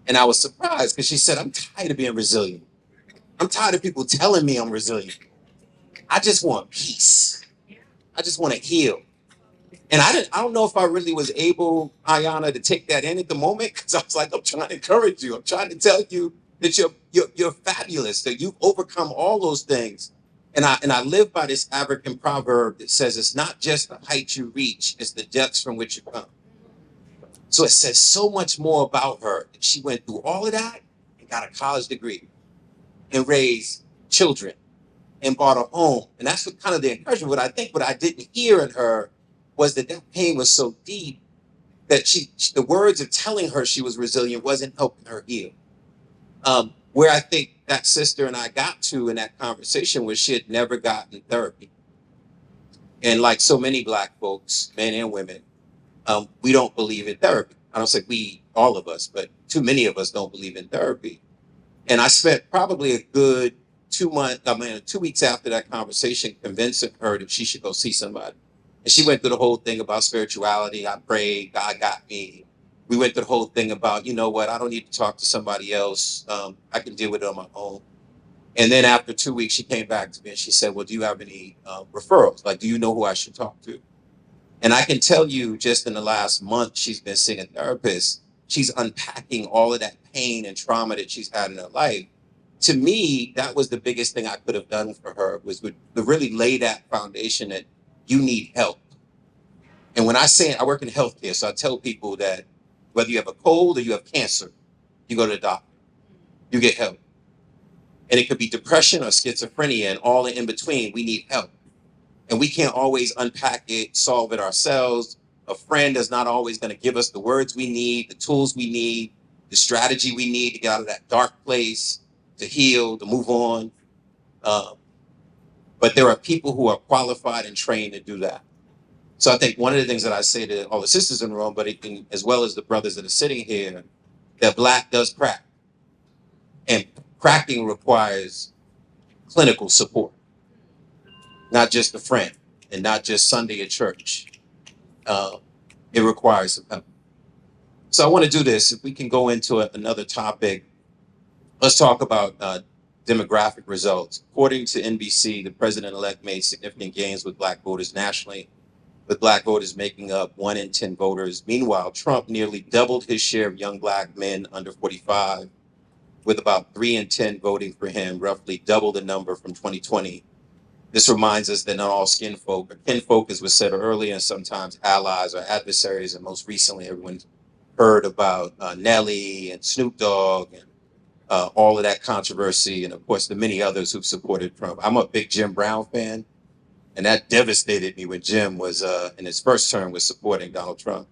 And I was surprised because she said, I'm tired of being resilient. I'm tired of people telling me I'm resilient. I just want peace. I just want to heal. And I don't know if I really was able, Ayana, to take that in at the moment, because I was like, I'm trying to encourage you. I'm trying to tell you that you're fabulous, that you've overcome all those things. And I live by this African proverb that says it's not just the height you reach, it's the depths from which you come. So it says so much more about her. She went through all of that and got a college degree and raised children and bought a home. And that's what kind of the encouragement. What I think what I didn't hear in her was that pain was so deep that the words of telling her she was resilient wasn't helping her heal. Where I think that sister and I got to in that conversation was she had never gotten therapy. And like so many Black folks, men and women, we don't believe in therapy. I don't say we, all of us, but too many of us don't believe in therapy. And I spent probably a good 2 weeks after that conversation convincing her that she should go see somebody. And she went through the whole thing about spirituality. I prayed, God got me. We went through the whole thing about, you know what, I don't need to talk to somebody else. I can deal with it on my own. And then after 2 weeks, she came back to me and she said, well, do you have any referrals? Like, do you know who I should talk to? And I can tell you just in the last month, she's been seeing a therapist. She's unpacking all of that pain and trauma that she's had in her life. To me, that was the biggest thing I could have done for her, was to really lay that foundation that you need help. And when I say I work in healthcare, so I tell people that whether you have a cold or you have cancer, you go to the doctor, you get help. And it could be depression or schizophrenia and all in between. We need help. And we can't always unpack it, solve it ourselves. A friend is not always going to give us the words we need, the tools we need, the strategy we need to get out of that dark place, to heal, to move on. But there are people who are qualified and trained to do that. So I think one of the things that I say to all the sisters in the room, but as well as the brothers that are sitting here, that Black does crack. And cracking requires clinical support, not just a friend and not just Sunday at church. It requires some help. So I want to do this. If we can go into another topic, let's talk about demographic results. According to NBC, the president-elect made significant gains with Black voters nationally, with Black voters making up 1 in 10 voters. Meanwhile, Trump nearly doubled his share of young Black men under 45, with about 3 in 10 voting for him, roughly double the number from 2020. This reminds us that not all kinfolk, as was said earlier, and sometimes allies or adversaries, and most recently everyone heard about Nelly and Snoop Dogg and all of that controversy, and of course the many others who've supported Trump. I'm a big Jim Brown fan, and that devastated me when Jim was in his first term was supporting Donald Trump.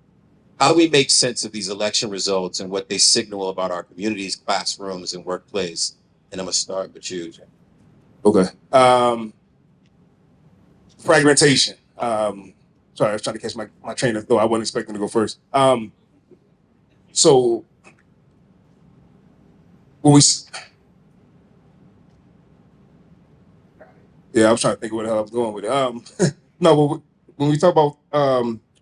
How do we make sense of these election results and what they signal about our communities, classrooms, and workplace? And I'm gonna start with you, Jim. Okay. Fragmentation. Sorry, I was trying to catch my train of thought. I wasn't expecting to go first. So when we, yeah, I was trying to think of where the hell I was going with it. No, but when we talk about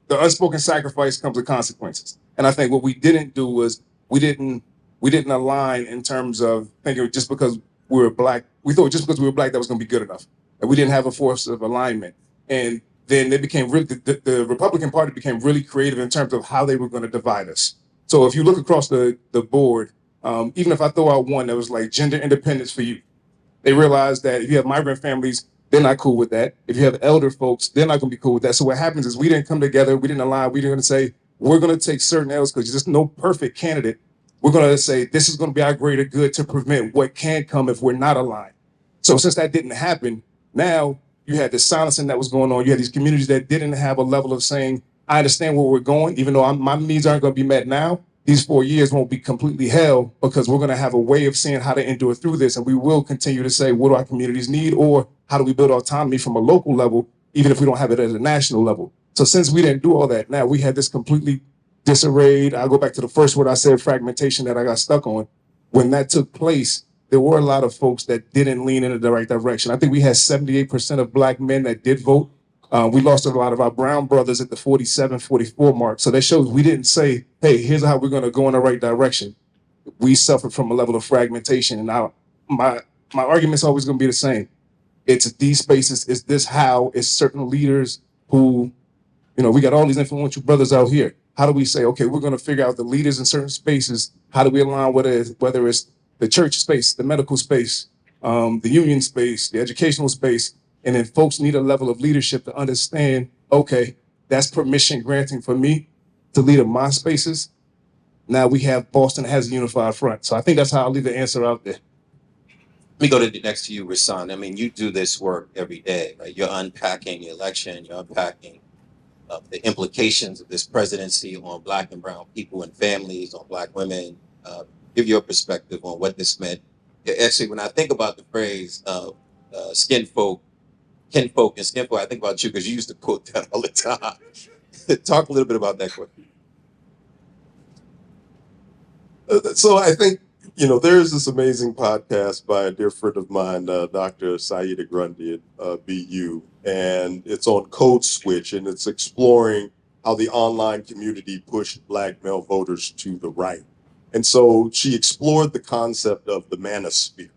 the unspoken sacrifice comes with consequences, and I think what we didn't do was we didn't align in terms of thinking just because we were black, we thought just because we were black that was going to be good enough, and we didn't have a force of alignment. And then they became really the Republican Party became really creative in terms of how they were going to divide us. So if you look across the board, even if I throw out one that was like gender independence for you, they realized that if you have migrant families, they're not cool with that. If you have elder folks, they're not going to be cool with that. So what happens is we didn't come together, we didn't align, we didn't say, we're going to take certain L's because there's no perfect candidate. We're going to say, this is going to be our greater good to prevent what can come if we're not aligned. So since that didn't happen, now you had this silencing that was going on. You had these communities that didn't have a level of saying, I understand where we're going, even though my needs aren't going to be met now. These 4 years won't be completely hell because we're going to have a way of seeing how to endure through this. And we will continue to say, what do our communities need? Or how do we build autonomy from a local level, even if we don't have it at a national level? So since we didn't do all that, now we had this completely disarrayed. I'll go back to the first word I said, fragmentation, that I got stuck on. When that took place, there were a lot of folks that didn't lean in the right direction. I think we had 78% of black men that did vote. We lost a lot of our brown brothers at the 47, 44 mark. So that shows we didn't say, hey, here's how we're going to go in the right direction. We suffered from a level of fragmentation. And now my argument's always going to be the same. It's these spaces, it's this how, it's certain leaders who, we got all these influential brothers out here. How do we say, okay, we're going to figure out the leaders in certain spaces. How do we align whether it's the church space, the medical space, the union space, the educational space? And then folks need a level of leadership to understand, okay, that's permission granting for me to lead in my spaces. Now we have Boston has a unified front. So I think that's how I'll leave the answer out there. Let me go to the next to you, Rasan. I mean, you do this work every day, right? You're unpacking the election, you're unpacking the implications of this presidency on black and brown people and families, on black women. Give your perspective on what this meant. Actually, when I think about the phrase kinfolk and skinfolk, I think about you because you used to quote that all the time. Talk a little bit about that question. So I think, there's this amazing podcast by a dear friend of mine, Dr. Psi Iota Omega at BU, and it's on Code Switch, and it's exploring how the online community pushed black male voters to the right. And so she explored the concept of the manosphere,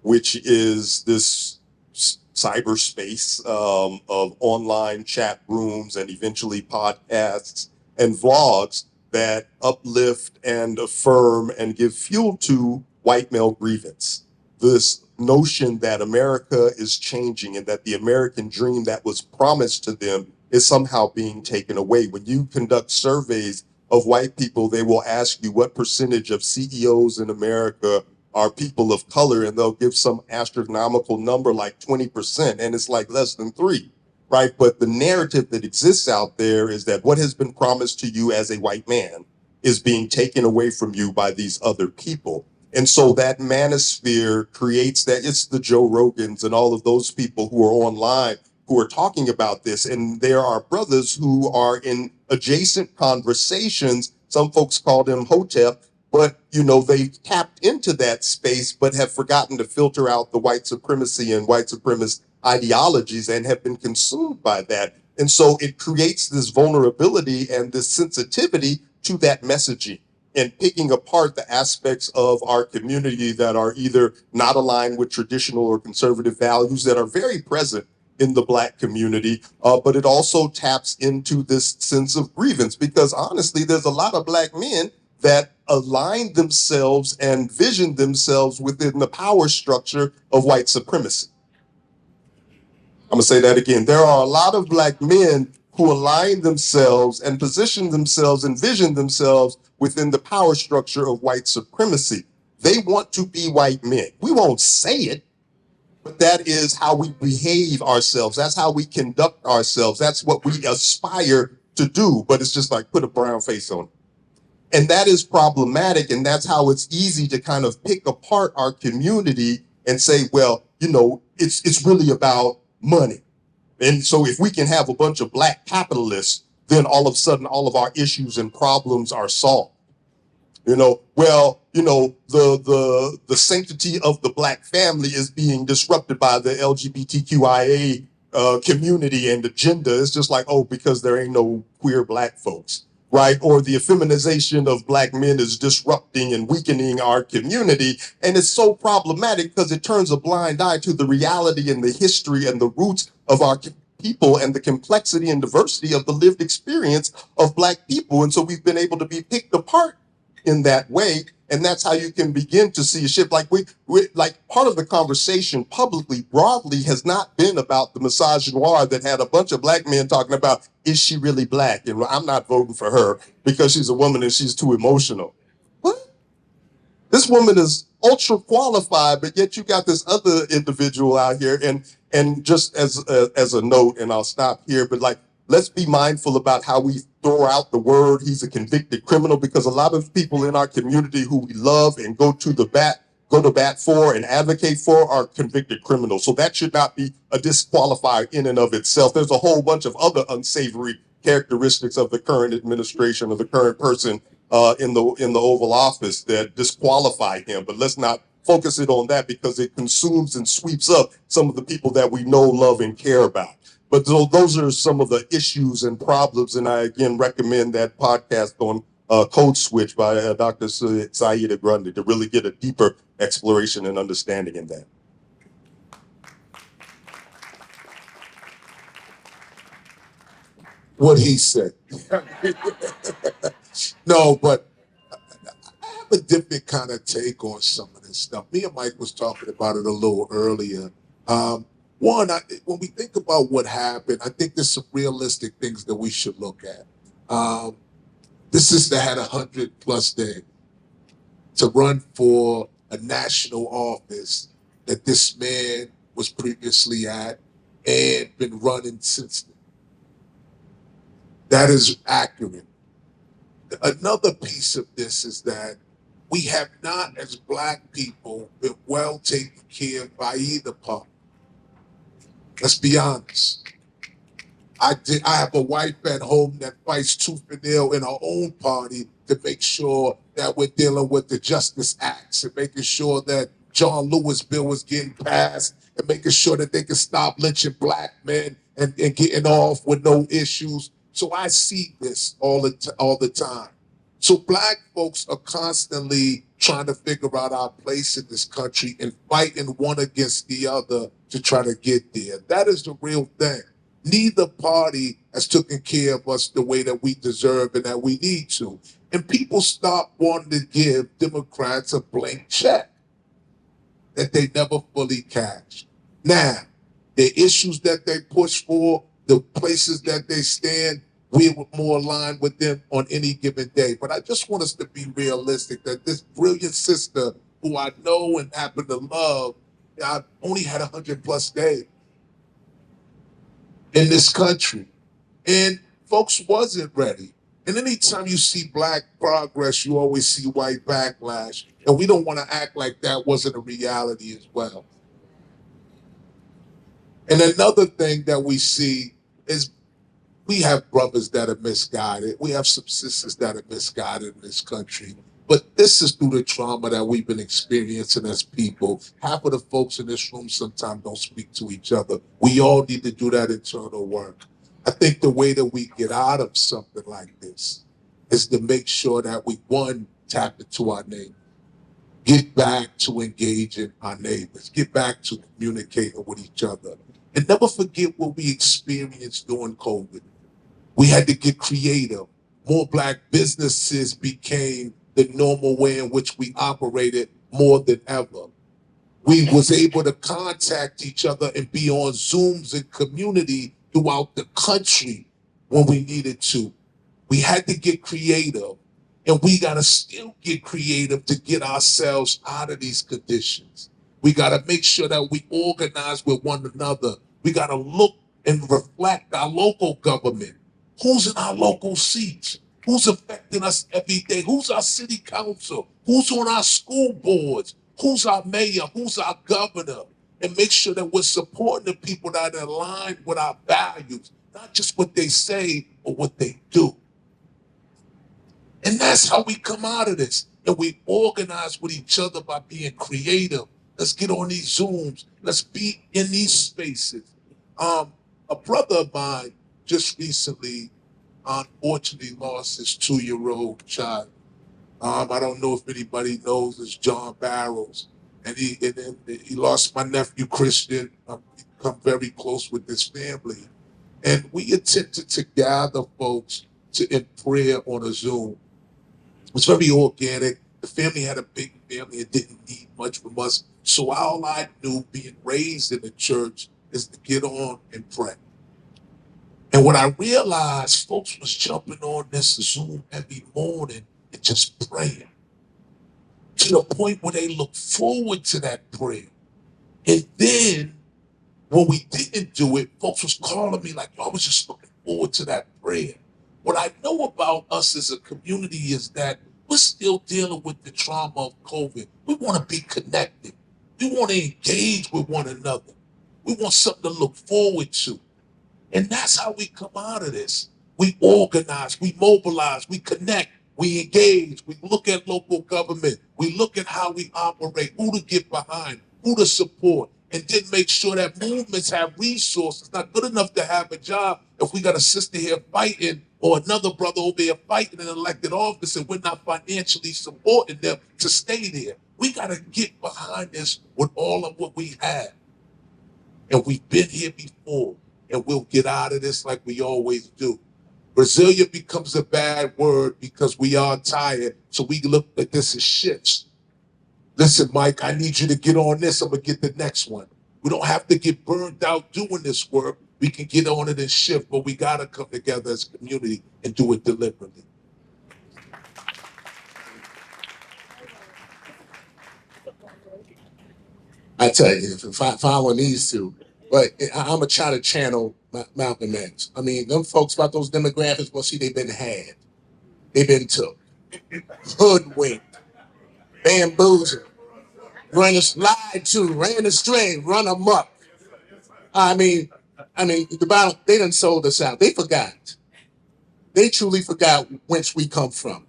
which is this cyberspace of online chat rooms and eventually podcasts and vlogs that uplift and affirm and give fuel to white male grievance. This notion that America is changing and that the American dream that was promised to them is somehow being taken away. When you conduct surveys of white people, they will ask you what percentage of CEOs in America are people of color, and they'll give some astronomical number like 20%, and it's like less than 3%. Right, but the narrative that exists out there is that what has been promised to you as a white man is being taken away from you by these other people. And so that manosphere creates that. It's the Joe Rogans and all of those people who are online who are talking about this. And there are brothers who are in adjacent conversations. Some folks call them Hotep, but they tapped into that space, but have forgotten to filter out the white supremacy and white supremacist ideologies and have been consumed by that. And so it creates this vulnerability and this sensitivity to that messaging and picking apart the aspects of our community that are either not aligned with traditional or conservative values that are very present in the black community, but it also taps into this sense of grievance because honestly, there's a lot of black men that align themselves and vision themselves within the power structure of white supremacy. I'm gonna say that again. There are a lot of black men who align themselves and position themselves and vision themselves within the power structure of white supremacy. They want to be white men. We won't say it, but that is how we behave ourselves. That's how we conduct ourselves. That's what we aspire to do. But it's just like put a brown face on it. And that is problematic. And that's how it's easy to kind of pick apart our community and say, well, it's really about money. And so if we can have a bunch of black capitalists, then all of a sudden all of our issues and problems are solved. The sanctity of the black family is being disrupted by the LGBTQIA community and agenda. It's just like, oh, because there ain't no queer black folks, right? Or the effeminization of black men is disrupting and weakening our community. And it's so problematic because it turns a blind eye to the reality and the history and the roots of our people and the complexity and diversity of the lived experience of black people. And so we've been able to be picked apart in that way. And that's how you can begin to see a shift. Like like part of the conversation publicly, broadly, has not been about the misogynoir that had a bunch of black men talking about, is she really black? And I'm not voting for her because she's a woman and she's too emotional. What? This woman is ultra qualified, but yet you got this other individual out here. And just as a note, and I'll stop here, but like, let's be mindful about how we throw out the word he's a convicted criminal, because a lot of people in our community who we love and go to bat for and advocate for are convicted criminals. So that should not be a disqualifier in and of itself. There's a whole bunch of other unsavory characteristics of the current administration or the current person in the Oval Office that disqualify him. But let's not focus it on that because it consumes and sweeps up some of the people that we know, love, and care about. But those are some of the issues and problems. And I, again, recommend that podcast on Code Switch by Dr. Saida Grundy to really get a deeper exploration and understanding in that. What he said. No, but I have a different kind of take on some of this stuff. Me and Mike was talking about it a little earlier. When we think about what happened, I think there's some realistic things that we should look at. This sister had 100+ days to run for a national office that this man was previously at and been running since then. That is accurate. Another piece of this is that we have not, as Black people, been well taken care of by either party. Let's be honest. I have a wife at home that fights tooth and nail in her own party to make sure that we're dealing with the Justice Acts and making sure that John Lewis bill was getting passed and making sure that they can stop lynching Black men and getting off with no issues. So I see this all the time. So Black folks are constantly trying to figure out our place in this country and fighting one against the other to try to get there. That is the real thing. Neither party has taken care of us the way that we deserve and that we need to. And people stop wanting to give Democrats a blank check that they never fully cashed. Now, the issues that they push for, the places that they stand, we're more aligned with them on any given day. But I just want us to be realistic that this brilliant sister who I know and happen to love, I only had 100+ days in this country. And folks wasn't ready. And anytime you see Black progress, you always see white backlash. And we don't want to act like that wasn't a reality as well. And another thing that we see is we have brothers that are misguided. We have some sisters that are misguided in this country. But this is through the trauma that we've been experiencing as people. Half of the folks in this room sometimes don't speak to each other. We all need to do that internal work. I think the way that we get out of something like this is to make sure that we, one, tap into our neighbors, get back to engaging our neighbors, get back to communicating with each other, and never forget what we experienced during COVID. We had to get creative. More Black businesses became the normal way in which we operated more than ever. We was able to contact each other and be on Zooms and community throughout the country when we needed to. We had to get creative. And we got to still get creative to get ourselves out of these conditions. We got to make sure that we organize with one another. We got to look and reflect our local government. Who's in our local seats? Who's affecting us every day? Who's our city council? Who's on our school boards? Who's our mayor? Who's our governor? And make sure that we're supporting the people that are aligned with our values, not just what they say or what they do. And that's how we come out of this. And we organize with each other by being creative. Let's get on these Zooms. Let's be in these spaces. A brother of mine just recently, unfortunately, lost his 2-year-old child. I don't know if anybody knows, it's John Barrows. And he lost my nephew, Christian. I've become very close with this family. And we attempted to gather folks in prayer on a Zoom. It was very organic. The family had a big family and didn't need much from us. So all I knew, being raised in the church, is to get on and pray. And when I realized folks was jumping on this Zoom every morning and just praying, to the point where they look forward to that prayer. And then when we didn't do it, folks was calling me like, I was just looking forward to that prayer. What I know about us as a community is that we're still dealing with the trauma of COVID. We want to be connected. We want to engage with one another. We want something to look forward to. And that's how we come out of this. We organize, we mobilize, we connect, we engage, we look at local government, we look at how we operate, who to get behind, who to support, and then make sure that movements have resources. It's not good enough to have a job if we got a sister here fighting or another brother over here fighting in an elected office and we're not financially supporting them to stay there. We got to get behind this with all of what we have. And we've been here before, and we'll get out of this like we always do. Resilient becomes a bad word because we are tired, so we look at this as shifts. Listen, Mike, I need you to get on this. I'm going to get the next one. We don't have to get burned out doing this work. We can get on it and shift, but we got to come together as a community and do it deliberately. I tell you, if I follow these two, but I'm going to try to channel Malcolm X. I mean, them folks about those demographics, well, see, they've been had. They've been took. Hoodwinked. Bamboozled. Run lied to, ran astray, run amok. I mean, the bottom, they done sold us out. They forgot. They truly forgot whence we come from.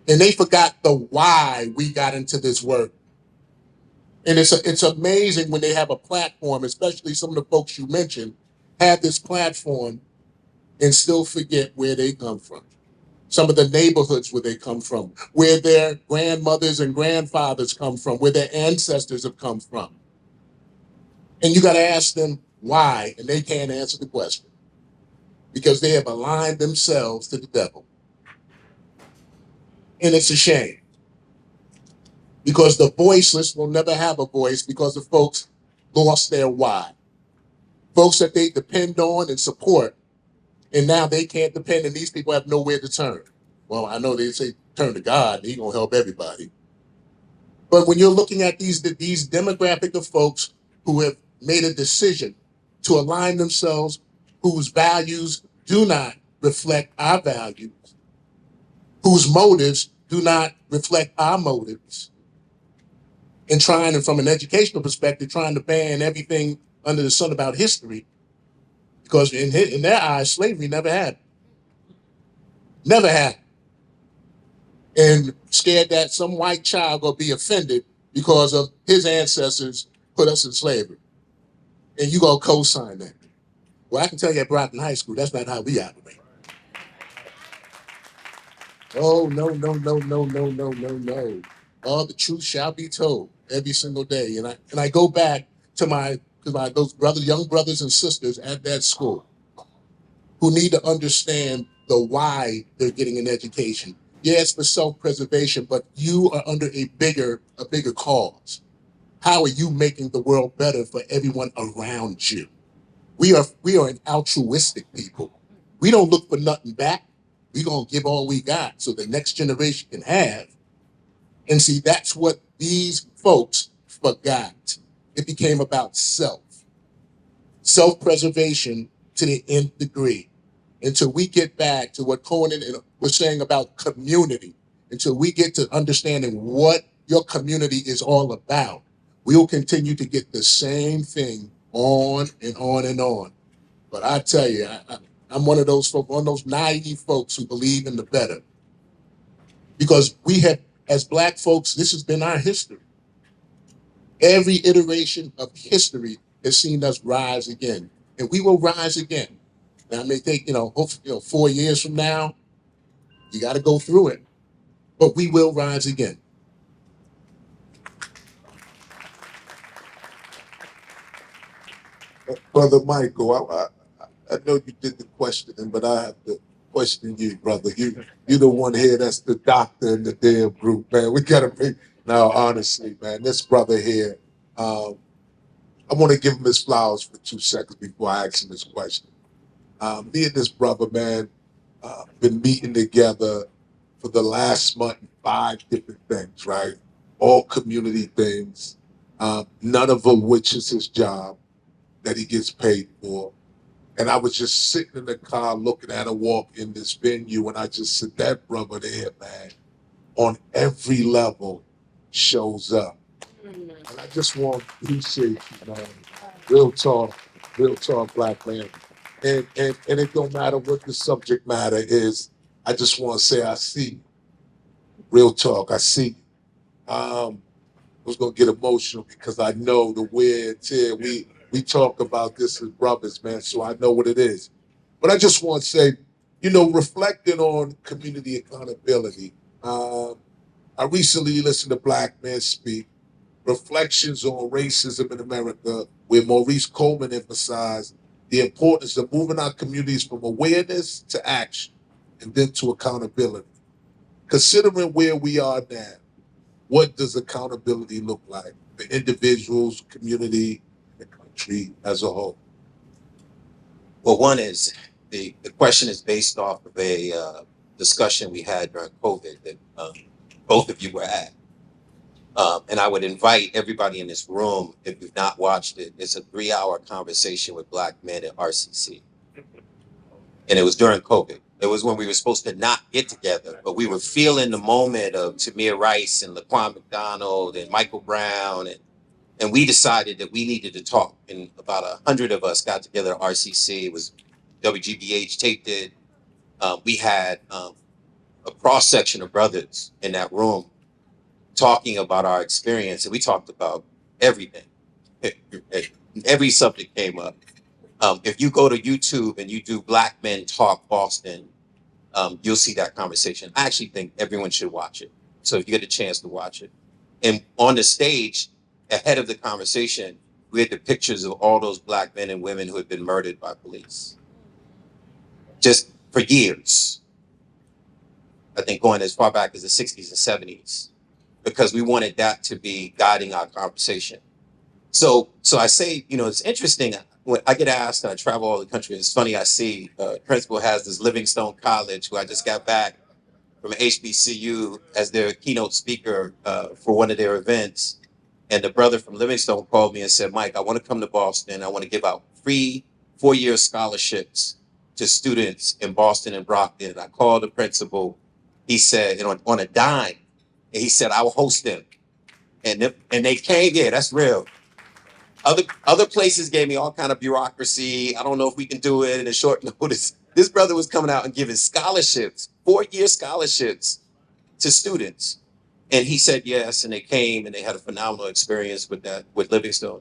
And they forgot the why we got into this work. And it's amazing when they have a platform, especially some of the folks you mentioned, have this platform and still forget where they come from. Some of the neighborhoods where they come from, where their grandmothers and grandfathers come from, where their ancestors have come from. And you got to ask them why, and they can't answer the question because they have aligned themselves to the devil. And it's a shame because the voiceless will never have a voice because the folks lost their why. Folks that they depend on and support, and now they can't depend, and these people have nowhere to turn. Well, I know they say turn to God, and He's gonna help everybody. But when you're looking at these demographic of folks who have made a decision to align themselves, whose values do not reflect our values, whose motives do not reflect our motives, and trying, and from an educational perspective, trying to ban everything under the sun about history, because in their eyes, slavery never happened. Never happened. And scared that some white child gonna be offended because of his ancestors put us in slavery. And you gonna co-sign that. Well, I can tell you at Brockton High School, that's not how we operate. Oh, no. All the truth shall be told every single day. And I go back to those young brothers and sisters at that school who need to understand the why they're getting an education. Yes, for self-preservation, but you are under a bigger cause. How are you making the world better for everyone around you? We are an altruistic people. We don't look for nothing back. We're going to give all we got so the next generation can have. And see, that's what these folks forgot. It became about self-preservation to the nth degree. Until we get back to what Conan was saying about community, until we get to understanding what your community is all about, we will continue to get the same thing on and on and on. But I tell you, I'm one of those folks, one of those naive folks who believe in the better. Because we have, as Black folks, this has been our history. Every iteration of history has seen us rise again, and we will rise again. Now, it may take, hopefully, 4 years from now, you got to go through it, but we will rise again. Brother Michael, I know you did the questioning, but I have to question you, brother. You the one here that's the doctor in the damn group, man. We gotta make now, honestly, man. This brother here, I want to give him his flowers for 2 seconds before I ask him this question. Me and this brother, man, been meeting together for the last month in 5 different things, right? All community things, none of them which is his job that he gets paid for. And I was just sitting in the car looking at him walk in this venue, and I just said, that brother there, man, on every level shows up. And I just want to appreciate you, man. Real talk, Black man. And it don't matter what the subject matter is. I just want to say I see you. Real talk, I see you. I was gonna get emotional because I know the wear and tear. We talk about this as brothers, man, so I know what it is. But I just want to say, reflecting on community accountability. I recently listened to Black Men Speak, Reflections on Racism in America, where Maurice Coleman emphasized the importance of moving our communities from awareness to action and then to accountability. Considering where we are now, what does accountability look like for individuals, community, the country as a whole? Well, one is the question is based off of a discussion we had during COVID that both of you were at. And I would invite everybody in this room, if you've not watched it, it's a 3-hour conversation with Black men at RCC. And it was during COVID. It was when we were supposed to not get together, but we were feeling the moment of Tamir Rice and Laquan McDonald and Michael Brown. And we decided that we needed to talk. And about 100 of us got together at RCC. It was WGBH taped it. We had a cross-section of brothers in that room talking about our experience. And we talked about everything. Every subject came up. If you go to YouTube and you do Black Men Talk Boston, you'll see that conversation. I actually think everyone should watch it. So if you get a chance to watch it. And on the stage, ahead of the conversation, we had the pictures of all those Black men and women who had been murdered by police. Just for years. I think going as far back as the 60s and 70s. Because we wanted that to be guiding our conversation. So I say, it's interesting. When I get asked and I travel all the country, it's funny, I see principal has this Livingstone College, who I just got back from HBCU as their keynote speaker for one of their events. And the brother from Livingstone called me and said, Mike, I want to come to Boston. I want to give out free 4-year scholarships to students in Boston and Brockton. And I called the principal. He said, on a dime, and he said, I will host them. And they came, yeah, that's real. Other places gave me all kind of bureaucracy. I don't know if we can do it in a short notice. This brother was coming out and giving scholarships, 4-year scholarships to students. And he said yes, and they came and they had a phenomenal experience with Livingstone.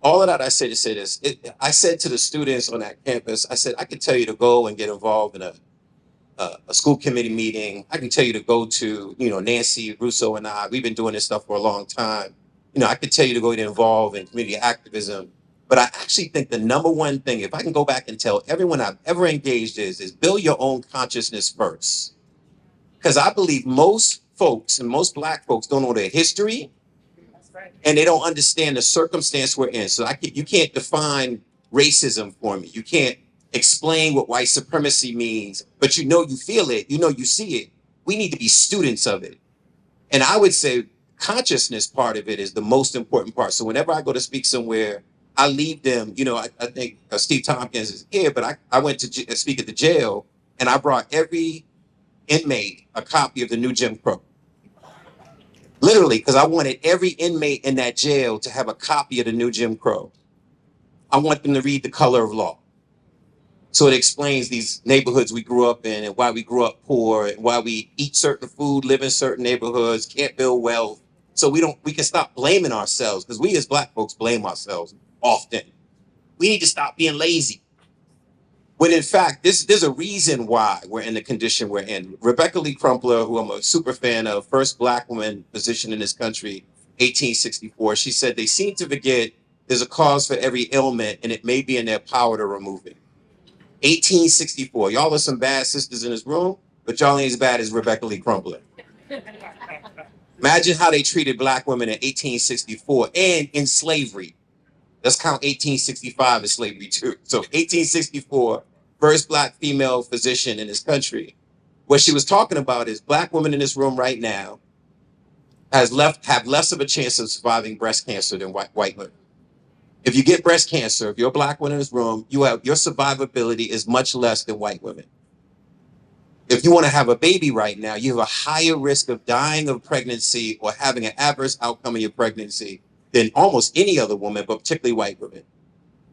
All of that I say to say this, I said to the students on that campus, I said, I can tell you to go and get involved in a school committee meeting. I can tell you to go to, Nancy Russo and I, we've been doing this stuff for a long time. I could tell you to go get involved in community activism, but I actually think the number one thing, if I can go back and tell everyone I've ever engaged is build your own consciousness first. Because I believe most folks and most Black folks don't know their history. That's right. And they don't understand the circumstance we're in. So you can't define racism for me. You can't explain what white supremacy means, but you know you feel it, you know you see it. We need to be students of it. And I would say consciousness part of it is the most important part. So whenever I go to speak somewhere, I leave them, you know, I think Steve Tompkins is here, but I went to speak at the jail and I brought every inmate a copy of the new Jim Crow. Literally, because I wanted every inmate in that jail to have a copy of the new Jim Crow. I want them to read The Color of Law. So it explains these neighborhoods we grew up in and why we grew up poor and why we eat certain food, live in certain neighborhoods, can't build wealth. So we can stop blaming ourselves, because we as Black folks blame ourselves often. We need to stop being lazy. When in fact, there's a reason why we're in the condition we're in. Rebecca Lee Crumpler, who I'm a super fan of, first Black woman positioned in this country, 1864, she said they seem to forget there's a cause for every ailment and it may be in their power to remove it. 1864. Y'all are some bad sisters in this room, but y'all ain't as bad as Rebecca Lee Crumpler. Imagine how they treated Black women in 1864 and in slavery. Let's count 1865 as slavery too. So 1864, first Black female physician in this country. What she was talking about is Black women in this room right now have less of a chance of surviving breast cancer than white women. If you get breast cancer, if you're a Black woman in this room, your survivability is much less than white women. If you want to have a baby right now, you have a higher risk of dying of pregnancy or having an adverse outcome in your pregnancy than almost any other woman, but particularly white women.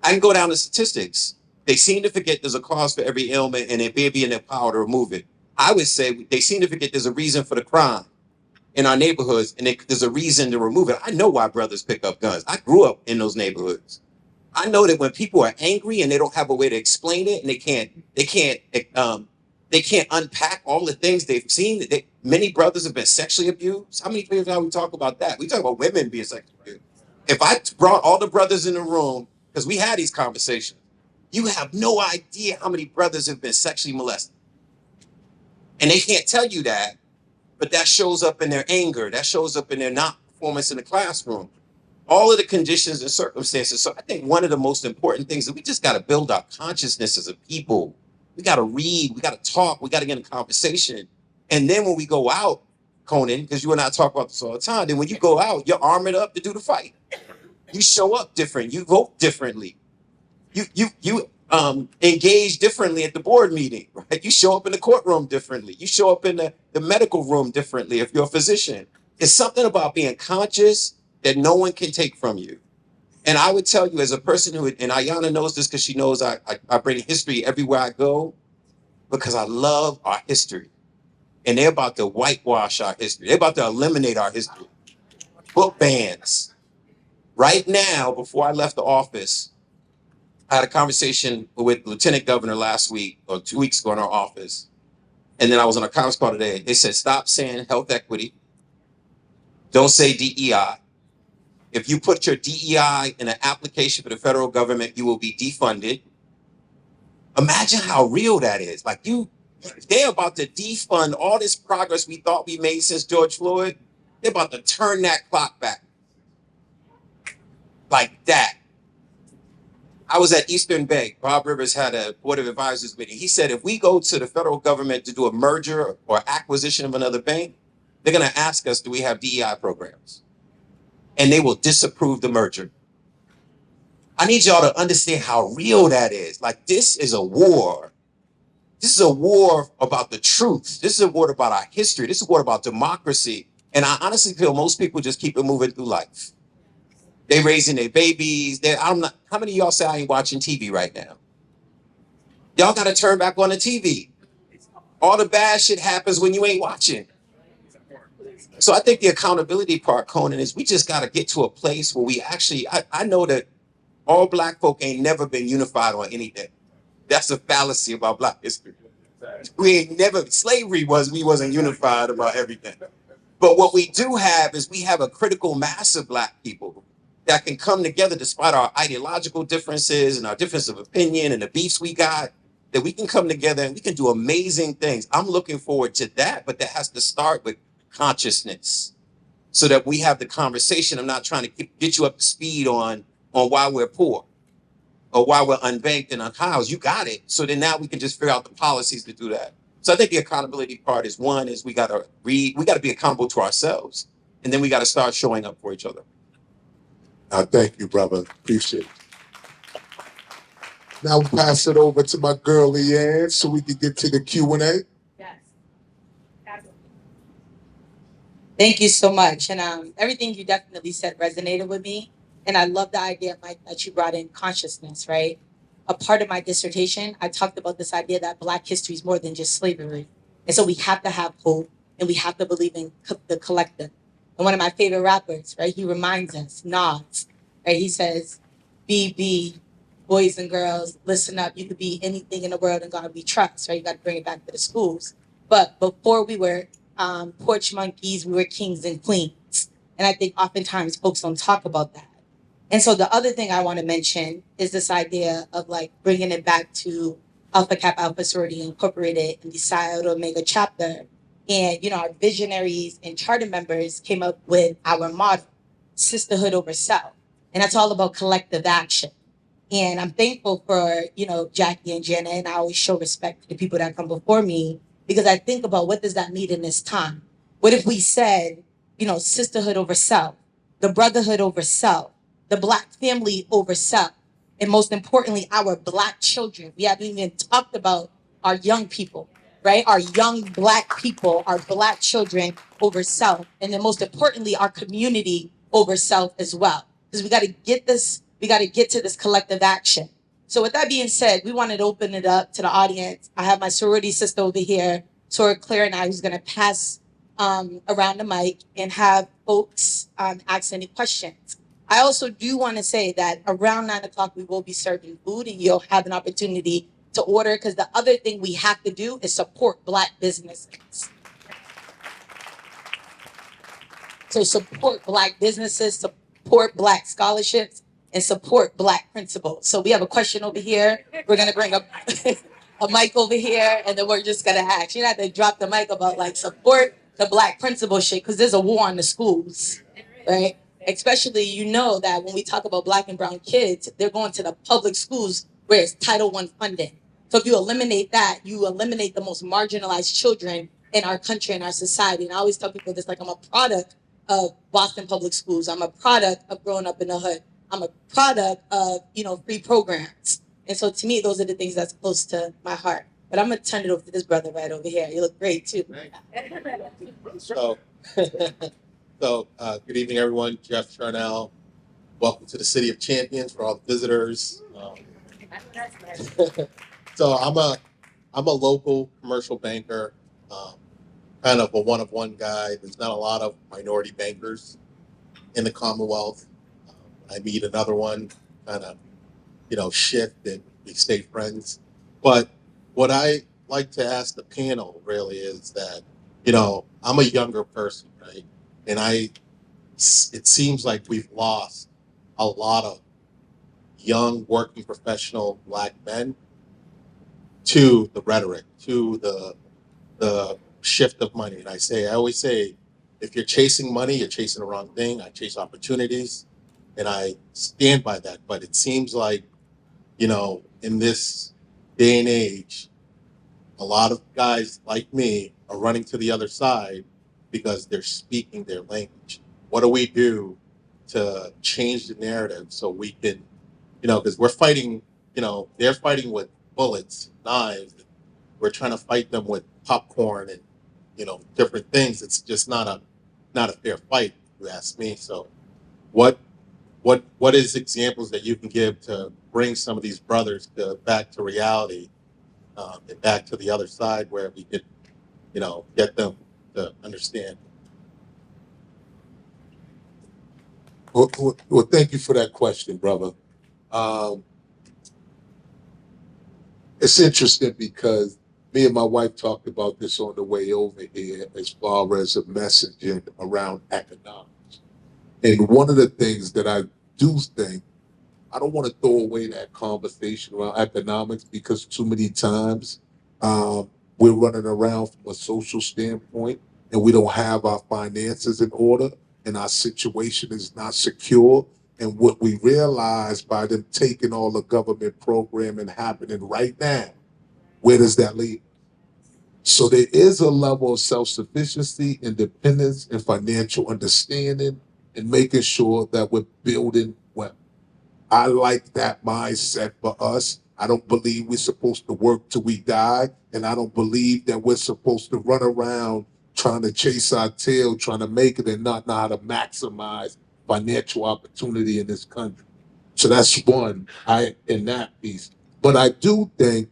I can go down to statistics. They seem to forget there's a cause for every ailment and it may be in their power to remove it. I would say they seem to forget there's a reason for the crime in our neighborhoods and there's a reason to remove it. I know why brothers pick up guns. I grew up in those neighborhoods. I know that when people are angry and they don't have a way to explain it and they can't unpack all the things they've seen. Many brothers have been sexually abused. How many times have we talk about that? We talk about women being sexually abused. If I brought all the brothers in the room, because we had these conversations, you have no idea how many brothers have been sexually molested. And they can't tell you that, but that shows up in their anger. That shows up in their not performance in the classroom. All of the conditions and circumstances. So I think one of the most important things is we just got to build our consciousness as a people. We got to read, we got to talk, we got to get in conversation. And then when we go out, Conan, because you and I talk about this all the time, then when you go out, you're armored up to do the fight. You show up different, you vote differently. You engage differently at the board meeting, right? You show up in the courtroom differently. You show up in the medical room differently if you're a physician. It's something about being conscious that no one can take from you. And I would tell you as a person who, and Ayana knows this because she knows I bring history everywhere I go because I love our history. And they're about to whitewash our history. They're about to eliminate our history. Book bans. Right now, before I left the office, I had a conversation with Lieutenant Governor last week or 2 weeks ago in our office. And then I was on a conference call today. They said, stop saying health equity. Don't say DEI. If you put your DEI in an application for the federal government, you will be defunded. Imagine how real that is. Like they're about to defund all this progress we thought we made since George Floyd. They're about to turn that clock back. Like that. I was at Eastern Bay. Bob Rivers had a Board of Advisors meeting. He said, if we go to the federal government to do a merger or acquisition of another bank, they're going to ask us, do we have DEI programs? And they will disapprove the merger. I need y'all to understand how real that is. Like, this is a war. This is a war about the truth. This is a war about our history. This is a war about democracy. And I honestly feel most people just keep it moving through life. They raising their babies. How many of y'all say I ain't watching TV right now? Y'all got to turn back on the TV. All the bad shit happens when you ain't watching. So I think the accountability part, Conan, is we just got to get to a place where we actually, I know that all Black folk ain't never been unified on anything. That's a fallacy about Black history. We ain't never, slavery we wasn't unified about everything. But what we do have is we have a critical mass of Black people that can come together despite our ideological differences and our difference of opinion and the beefs we got, that we can come together and we can do amazing things. I'm looking forward to that, but that has to start with consciousness so that we have the conversation. I'm not trying to get you up to speed on why we're poor. or why we're unbanked and unhoused. You got it. So then now we can just figure out the policies to do that. So I think the accountability part is one is we gotta be accountable to ourselves. And then we gotta start showing up for each other. Thank you, brother. Appreciate it. Now we'll pass it over to my girl Leanne so we can get to the Q&A. Yes. Thank you so much. And everything you definitely said resonated with me. And I love the idea, Mike, that you brought in consciousness, right? A part of my dissertation, I talked about this idea that Black history is more than just slavery. And so we have to have hope and we have to believe in the collective. And one of my favorite rappers, right, he reminds us, Nas, right? He says, be, boys and girls, listen up. You could be anything in the world and God we trust, right? You got to bring it back to the schools. But before we were porch monkeys, we were kings and queens. And I think oftentimes folks don't talk about that. And so the other thing I want to mention is this idea of like bringing it back to Alpha Kappa Alpha Sorority Incorporated and the Psi Iota Omega Chapter. And, you know, our visionaries and charter members came up with our motto, sisterhood over self. And that's all about collective action. And I'm thankful for, you know, Jackie and Jenna, and I always show respect to the people that come before me because I think about what does that mean in this time? What if we said, you know, sisterhood over self, the brotherhood over self, the Black family over self, and most importantly, our Black children. We haven't even talked about our young people, right? Our young Black people, our Black children over self, and then most importantly, our community over self as well. Because we got to get this, we got to get to this collective action. So with that being said, we wanted to open it up to the audience. I have my sorority sister over here, Tora Claire, and I, who's going to pass around the mic and have folks ask any questions. I also do want to say that around 9 o'clock, we will be serving food and you'll have an opportunity to order because the other thing we have to do is support Black businesses. So support Black businesses, support Black scholarships, and support Black principals. So we have a question over here. We're going to bring up a mic over here, and then we're just going to ask. You don't have to drop the mic about like support the Black principal shit because there's a war on the schools, right? Especially, you know that when we talk about Black and brown kids, they're going to the public schools where it's Title I funding. So if you eliminate that, you eliminate the most marginalized children in our country and our society. And I always tell people this, like I'm a product of Boston Public Schools. I'm a product of growing up in the hood. I'm a product of, you know, free programs. And so to me, those are the things that's close to my heart. But I'm going to turn it over to this brother right over here. You look great, too. So, good evening, everyone. Jeff Charnell. Welcome to the City of Champions for all the visitors. So I'm a local commercial banker, kind of a one-of-one guy. There's not a lot of minority bankers in the Commonwealth. I meet another one, kind of, you know, shift and we stay friends. But what I like to ask the panel really is that, you know, I'm a younger person, right? And it seems like we've lost a lot of young working professional Black men to the rhetoric, to the shift of money. And I always say, if you're chasing money, you're chasing the wrong thing. I chase opportunities and I stand by that. But it seems like, you know, in this day and age, a lot of guys like me are running to the other side because they're speaking their language. What do we do to change the narrative so we can, you know, because we're fighting, you know, they're fighting with bullets, knives. We're trying to fight them with popcorn and, you know, different things. It's just not a fair fight, if you ask me. So what is examples that you can give to bring some of these brothers back to reality and back to the other side where we could, you know, get them to understand? Well, thank you for that question, brother. It's interesting because me and my wife talked about this on the way over here as far as a messaging around economics. And one of the things that I do think, I don't want to throw away that conversation around economics because too many times we're running around from a social standpoint and we don't have our finances in order and our situation is not secure. And what we realize by them taking all the government programming happening right now, where does that lead? So there is a level of self-sufficiency, independence, and financial understanding, and making sure that we're building wealth. I like that mindset for us. I don't believe we're supposed to work till we die, and I don't believe that we're supposed to run around trying to chase our tail, trying to make it, and not know how to maximize financial opportunity in this country. So that's one, in that piece. But I do think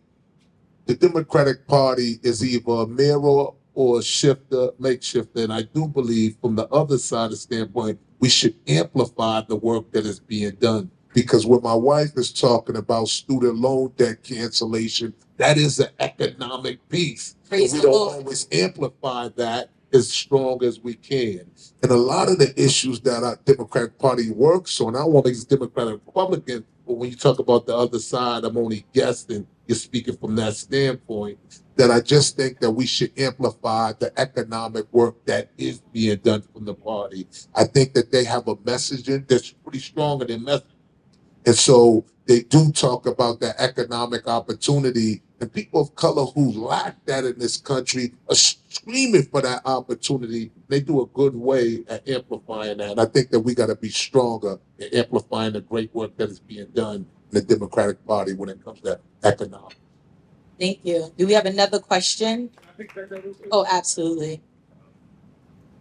the Democratic Party is either a mirror or a shifter, makeshifter. And I do believe from the other side of the standpoint, we should amplify the work that is being done. Because when my wife is talking about student loan debt cancellation, that is an economic piece. Praise We the don't Lord. always amplify that as strong as we can. And a lot of the issues that our Democratic Party works on, I want these Democratic Republicans, but when you talk about the other side, I'm only guessing you're speaking from that standpoint, that I just think that we should amplify the economic work that is being done from the party. I think that they have a messaging that's pretty strong in their message. And so they do talk about that economic opportunity, and people of color who lack that in this country are screaming for that opportunity. They do a good way at amplifying that. And I think that we got to be stronger in amplifying the great work that is being done in the Democratic Party when it comes to economics. Thank you. Do we have another question? Oh, absolutely.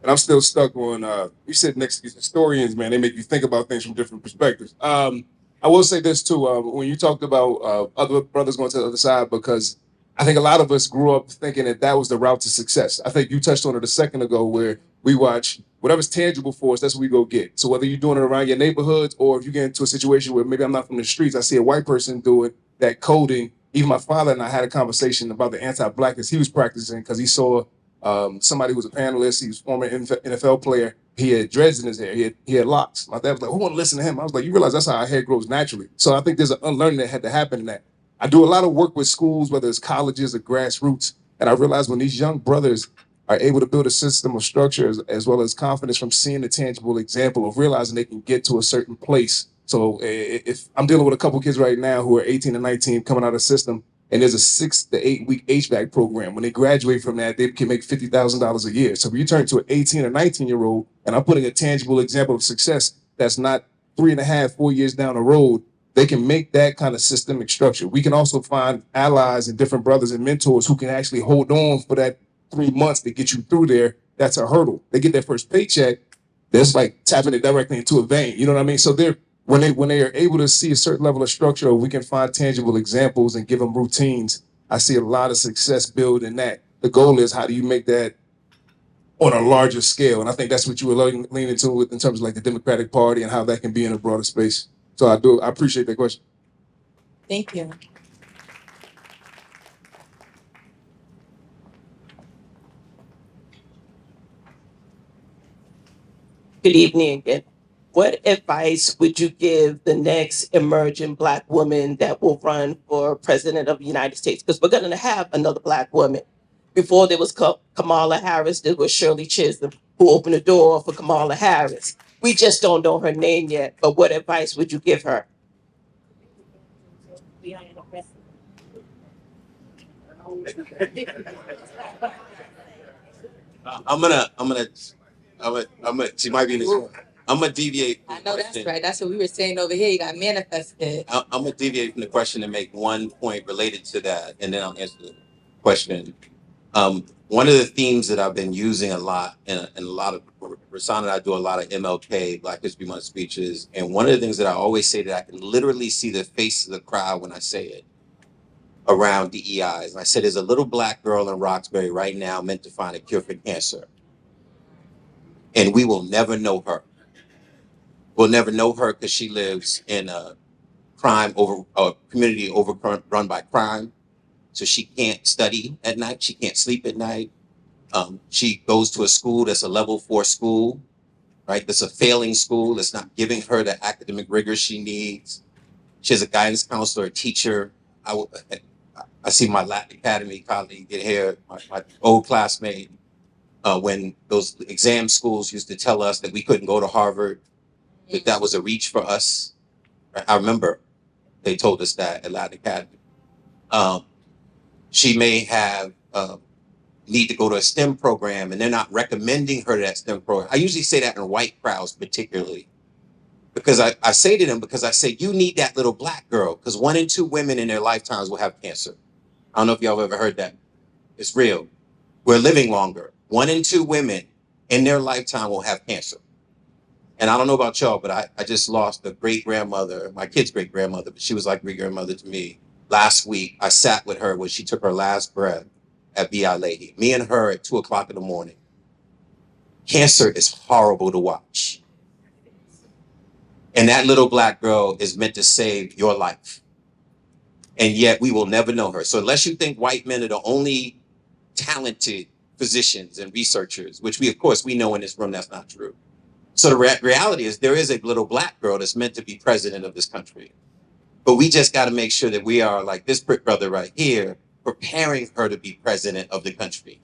And I'm still stuck on you said next historians, man, they make you think about things from different perspectives. I will say this too, when you talked about other brothers going to the other side, because I think a lot of us grew up thinking that that was the route to success. I think you touched on it a second ago, where we watch whatever's tangible for us, that's what we go get. So whether you're doing it around your neighborhoods, or if you get into a situation where maybe I'm not from the streets, I see a white person do it, that coding. Even my father and I had a conversation about the anti-blackness he was practicing, because he saw somebody who was a panelist. He was a former NFL player. He had dreads in his hair. He had locks. My dad was like, "Who want to listen to him?" I was like, "You realize that's how our hair grows naturally." So I think there's an unlearning that had to happen in that. I do a lot of work with schools, whether it's colleges or grassroots, and I realize when these young brothers are able to build a system of structure as well as confidence from seeing the tangible example of realizing they can get to a certain place. So if I'm dealing with a couple kids right now who are 18 and 19 coming out of the system, and there's a 6 to 8 week HVAC program. When they graduate from that, they can make $50,000 a year. So if you turn to an 18 or 19-year-old, and I'm putting a tangible example of success that's not 3.5, 4 years down the road, they can make that kind of systemic structure. We can also find allies and different brothers and mentors who can actually hold on for that 3 months to get you through there. That's a hurdle. They get their first paycheck, that's like tapping it directly into a vein. You know what I mean? So when they are able to see a certain level of structure, or we can find tangible examples and give them routines, I see a lot of success built in that. The goal is, how do you make that on a larger scale? And I think that's what you were leaning to with in terms of like the Democratic Party and how that can be in a broader space. So I appreciate that question. Thank you. Good evening again. What advice would you give the next emerging Black woman that will run for president of the United States? Because we're going to have another Black woman. Before there was Kamala Harris, there was Shirley Chisholm, who opened the door for Kamala Harris. We just don't know her name yet, but what advice would you give her? She might be in this room. I'm gonna deviate. I know that's right. That's what we were saying over here. You got manifested. I'm gonna deviate from the question and make one point related to that, and then I'll answer the question. One of the themes that I've been using a lot, and a lot of Rasan and I do a lot of MLK, Black History Month speeches, and one of the things that I always say that I can literally see the face of the crowd when I say it around DEIs. And I said, there's a little Black girl in Roxbury right now meant to find a cure for cancer, and we will never know her. We'll never know her because she lives in a community overrun by crime. So she can't study at night. She can't sleep at night. She goes to a school that's a level 4 school, right? That's a failing school. That's not giving her the academic rigor she needs. She has a guidance counselor, a teacher. I see my Latin Academy colleague get here, my old classmate, when those exam schools used to tell us that we couldn't go to Harvard. that was a reach for us. I remember they told us that at Latin Academy. She may have need to go to a STEM program, and they're not recommending her to that STEM program. I usually say that in white crowds, particularly, because I say to them, because I say, you need that little black girl, because 1 in 2 women in their lifetimes will have cancer. I don't know if y'all have ever heard that. It's real. We're living longer. 1 in 2 women in their lifetime will have cancer. And I don't know about y'all, but I just lost a great-grandmother, my kid's great-grandmother, but she was like great-grandmother to me. Last week, I sat with her when she took her last breath at B.I. Lady. Me and her at 2 o'clock in the morning. Cancer is horrible to watch. And that little black girl is meant to save your life. And yet we will never know her. So unless you think white men are the only talented physicians and researchers, which we, of course, we know in this room that's not true. So the reality is there is a little black girl that's meant to be president of this country. But we just got to make sure that we are, like this brother right here, preparing her to be president of the country.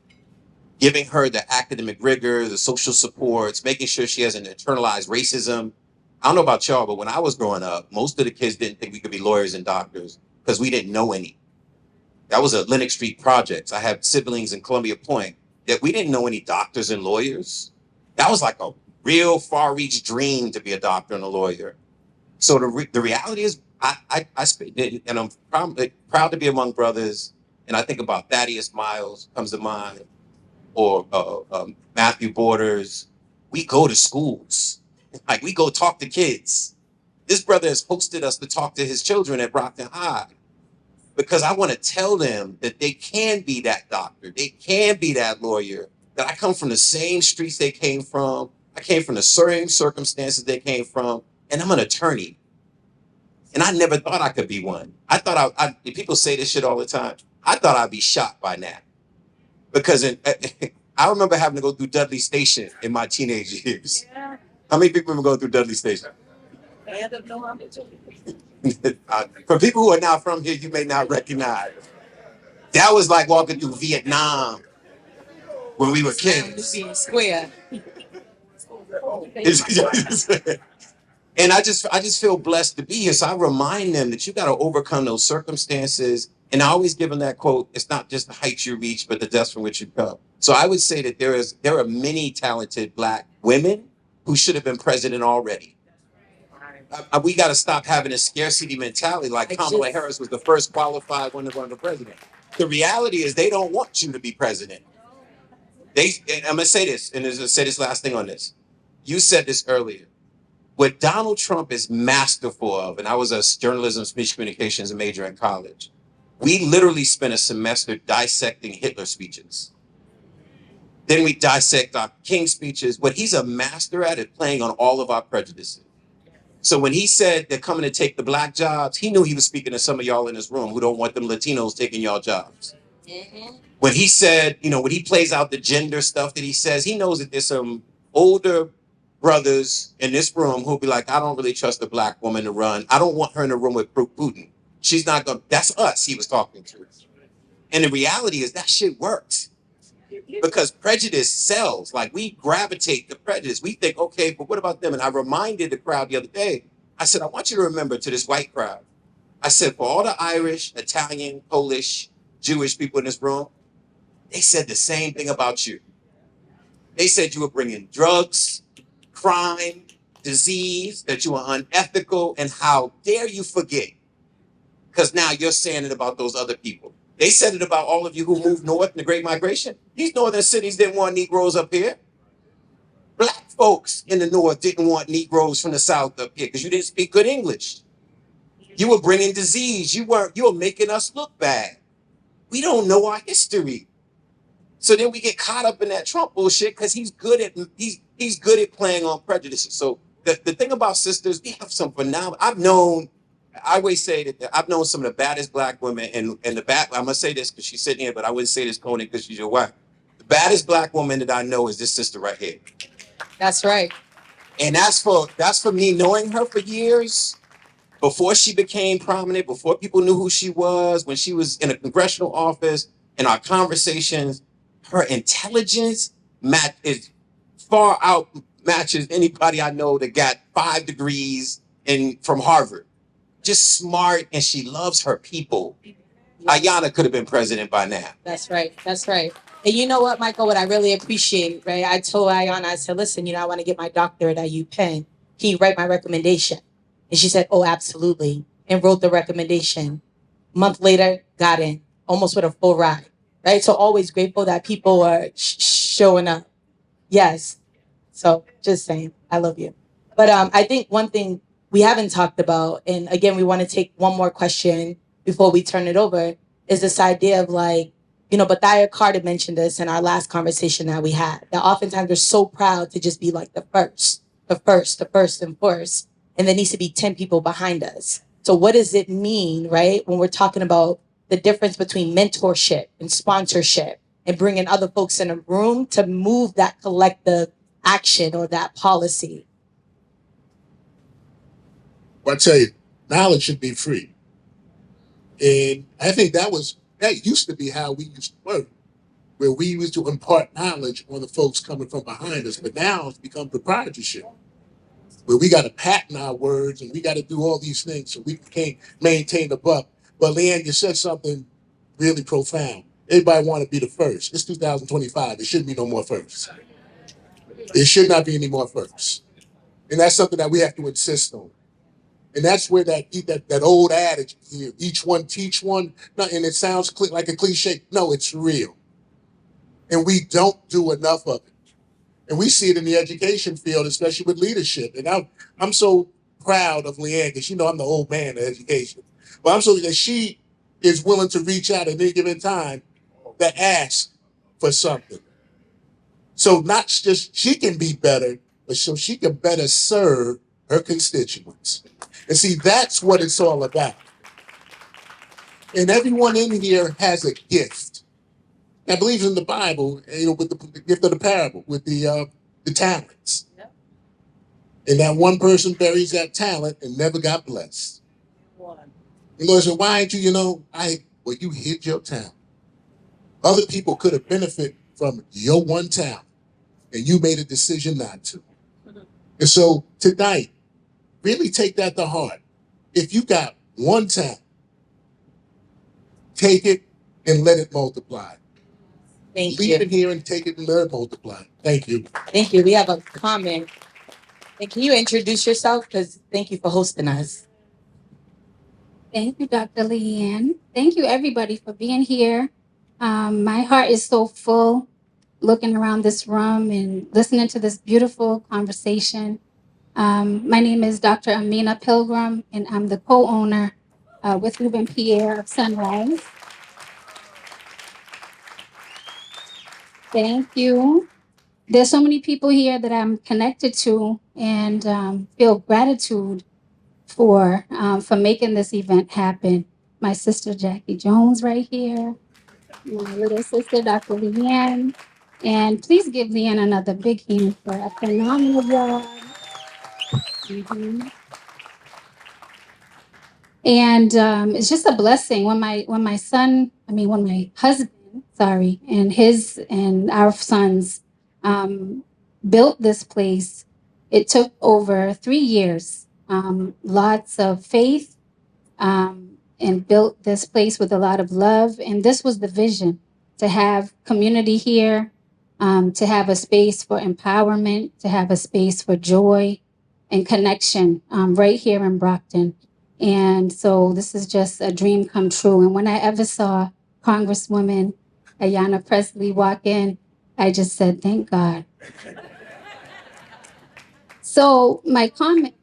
Giving her the academic rigor, the social supports, making sure she hasn't internalized racism. I don't know about y'all, but when I was growing up, most of the kids didn't think we could be lawyers and doctors because we didn't know any. That was a Lenox Street projects. I have siblings in Columbia Point that we didn't know any doctors and lawyers. That was like a real far-reach dream to be a doctor and a lawyer. So the reality is, I and I'm proud to be among brothers. And I think about Thaddeus Miles comes to mind, or Matthew Borders. We go to schools, like we go talk to kids. This brother has hosted us to talk to his children at Brockton High, because I want to tell them that they can be that doctor, they can be that lawyer. That I come from the same streets they came from. I came from the same circumstances they came from, and I'm an attorney. And I never thought I could be one. I thought people say this shit all the time. I thought I'd be shot by now. Because I remember having to go through Dudley Station in my teenage years. Yeah. How many people have gone through Dudley Station? For people who are not from here, you may not recognize. That was like walking through Vietnam when we were kids. Square. And I just feel blessed to be here. So I remind them that you got to overcome those circumstances. And I always give them that quote: "It's not just the heights you reach, but the depths from which you come." So I would say that there are many talented black women who should have been president already. We got to stop having a scarcity mentality, like Kamala Harris was the first qualified one to run for president. The reality is they don't want you to be president. And I'm gonna say this, and I'm gonna say this last thing on this. You said this earlier. What Donald Trump is masterful of, and I was a journalism speech communications major in college. We literally spent a semester dissecting Hitler speeches. Then we dissect Dr. King speeches. What he's a master at is playing on all of our prejudices. So when he said they're coming to take the black jobs, he knew he was speaking to some of y'all in this room who don't want them Latinos taking y'all jobs. Mm-hmm. When he said, when he plays out the gender stuff that he says, he knows that there's some older brothers in this room who'll be like, I don't really trust a black woman to run. I don't want her in a room with Putin. She's not going to, that's us he was talking to. And the reality is that shit works. Because prejudice sells. Like, we gravitate to prejudice. We think, okay, but what about them? And I reminded the crowd the other day, I said, I want you to remember, to this white crowd, I said, for all the Irish, Italian, Polish, Jewish people in this room, they said the same thing about you. They said you were bringing drugs, crime, disease, that you were unethical, and how dare you forget? Because now you're saying it about those other people. They said it about all of you who moved north in the Great Migration. These northern cities didn't want Negroes up here. Black folks in the north didn't want Negroes from the south up here because you didn't speak good English. You were bringing disease. You were making us look bad. We don't know our history. So then we get caught up in that Trump bullshit because he's good at playing on prejudices. So the thing about sisters, we have some phenomenal. I always say that I've known some of the baddest black women, and I'm gonna say this because she's sitting here, but I wouldn't say this, Coney, because she's your wife. The baddest black woman that I know is this sister right here. That's right. And that's for me knowing her for years, before she became prominent, before people knew who she was, when she was in a congressional office, in our conversations, her intelligence is far matches anybody I know that got 5 degrees from Harvard. Just smart, and she loves her people. Ayanna could have been president by now. That's right. That's right. And you know what, Michael, what I really appreciate, right? I told Ayanna, I said, listen, I want to get my doctorate at UPenn. Can you write my recommendation? And she said, oh, absolutely. And wrote the recommendation. Month later, got in, almost with a full ride, right? So always grateful that people are showing up. Yes. So just saying, I love you. But I think one thing we haven't talked about, and again, we want to take one more question before we turn it over, is this idea of like, Bethia Carter mentioned this in our last conversation that we had, that oftentimes we're so proud to just be like the first, and first, and there needs to be 10 people behind us. So what does it mean, right, when we're talking about the difference between mentorship and sponsorship and bringing other folks in a room to move that collective action or that policy? Well, I tell you, knowledge should be free. And I think that used to be how we used to work, where we used to impart knowledge on the folks coming from behind us. But now it's become proprietorship, where we got to patent our words and we got to do all these things so we can't maintain the buck. But Leanne, you said something really profound. Everybody want to be the first. It's 2025. There shouldn't be no more firsts. There should not be any more firsts. And that's something that we have to insist on. And that's where that old adage, each one teach one, and it sounds like a cliche. No, it's real. And we don't do enough of it. And we see it in the education field, especially with leadership. And I'm so proud of Leanne, because I'm the old man of education. But I'm so that she is willing to reach out at any given time to ask for something. So not just she can be better, but so she can better serve her constituents. And see, that's what it's all about. And everyone in here has a gift. I believe in the Bible, with the gift of the parable, with the talents. Yep. And that one person buries that talent and never got blessed. The Lord said, why ain't you, well, you hid your talent. Other people could have benefited from your one talent, and you made a decision not to. And so tonight, really take that to heart. If you got one talent, take it and let it multiply. Thank Leave you. it here and take it and let it multiply. Thank you. Thank you. We have a comment. And can you introduce yourself? Because thank you for hosting us. Thank you, Dr. Leanne. Thank you, everybody, for being here. My heart is so full looking around this room and listening to this beautiful conversation. My name is Dr. Amina Pilgrim, and I'm the co-owner with Ruben Pierre of Sunrise. Thank you. There's so many people here that I'm connected to and feel gratitude for making this event happen. My sister Jackie Jones right here, my little sister Dr. Leanne, and please give Leanne another big hand for a phenomenal job. And it's just a blessing when my husband, and our sons built this place. It took over 3 years, lots of faith, and built this place with a lot of love. And this was the vision, to have community here, to have a space for empowerment, to have a space for joy and connection right here in Brockton. And so this is just a dream come true. And when I ever saw Congresswoman Ayanna Pressley walk in, I just said, thank God. So my comment,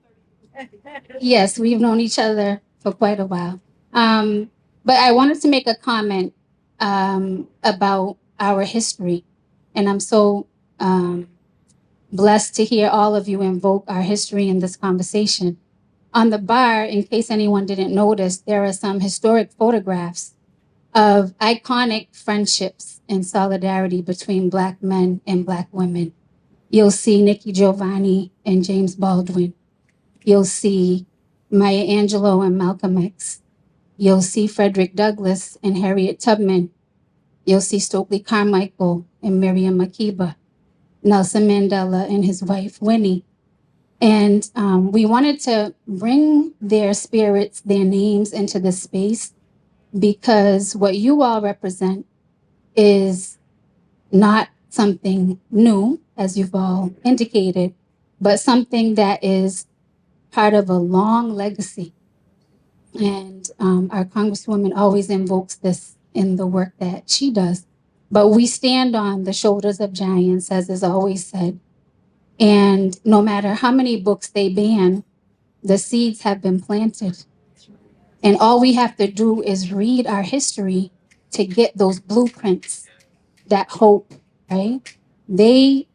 yes, we've known each other for quite a while. But I wanted to make a comment about our history. And I'm so blessed to hear all of you invoke our history in this conversation. On the bar, in case anyone didn't notice, there are some historic photographs of iconic friendships and solidarity between Black men and Black women. You'll see Nikki Giovanni and James Baldwin. You'll see Maya Angelou and Malcolm X. You'll see Frederick Douglass and Harriet Tubman. You'll see Stokely Carmichael and Miriam Makeba. Nelson Mandela and his wife, Winnie. And we wanted to bring their spirits, their names into this space because what you all represent is not something new, as you've all indicated, but something that is part of a long legacy. And our Congresswoman always invokes this in the work that she does. But we stand on the shoulders of giants, as is always said. And no matter how many books they ban, the seeds have been planted. And all we have to do is read our history to get those blueprints, that hope, right?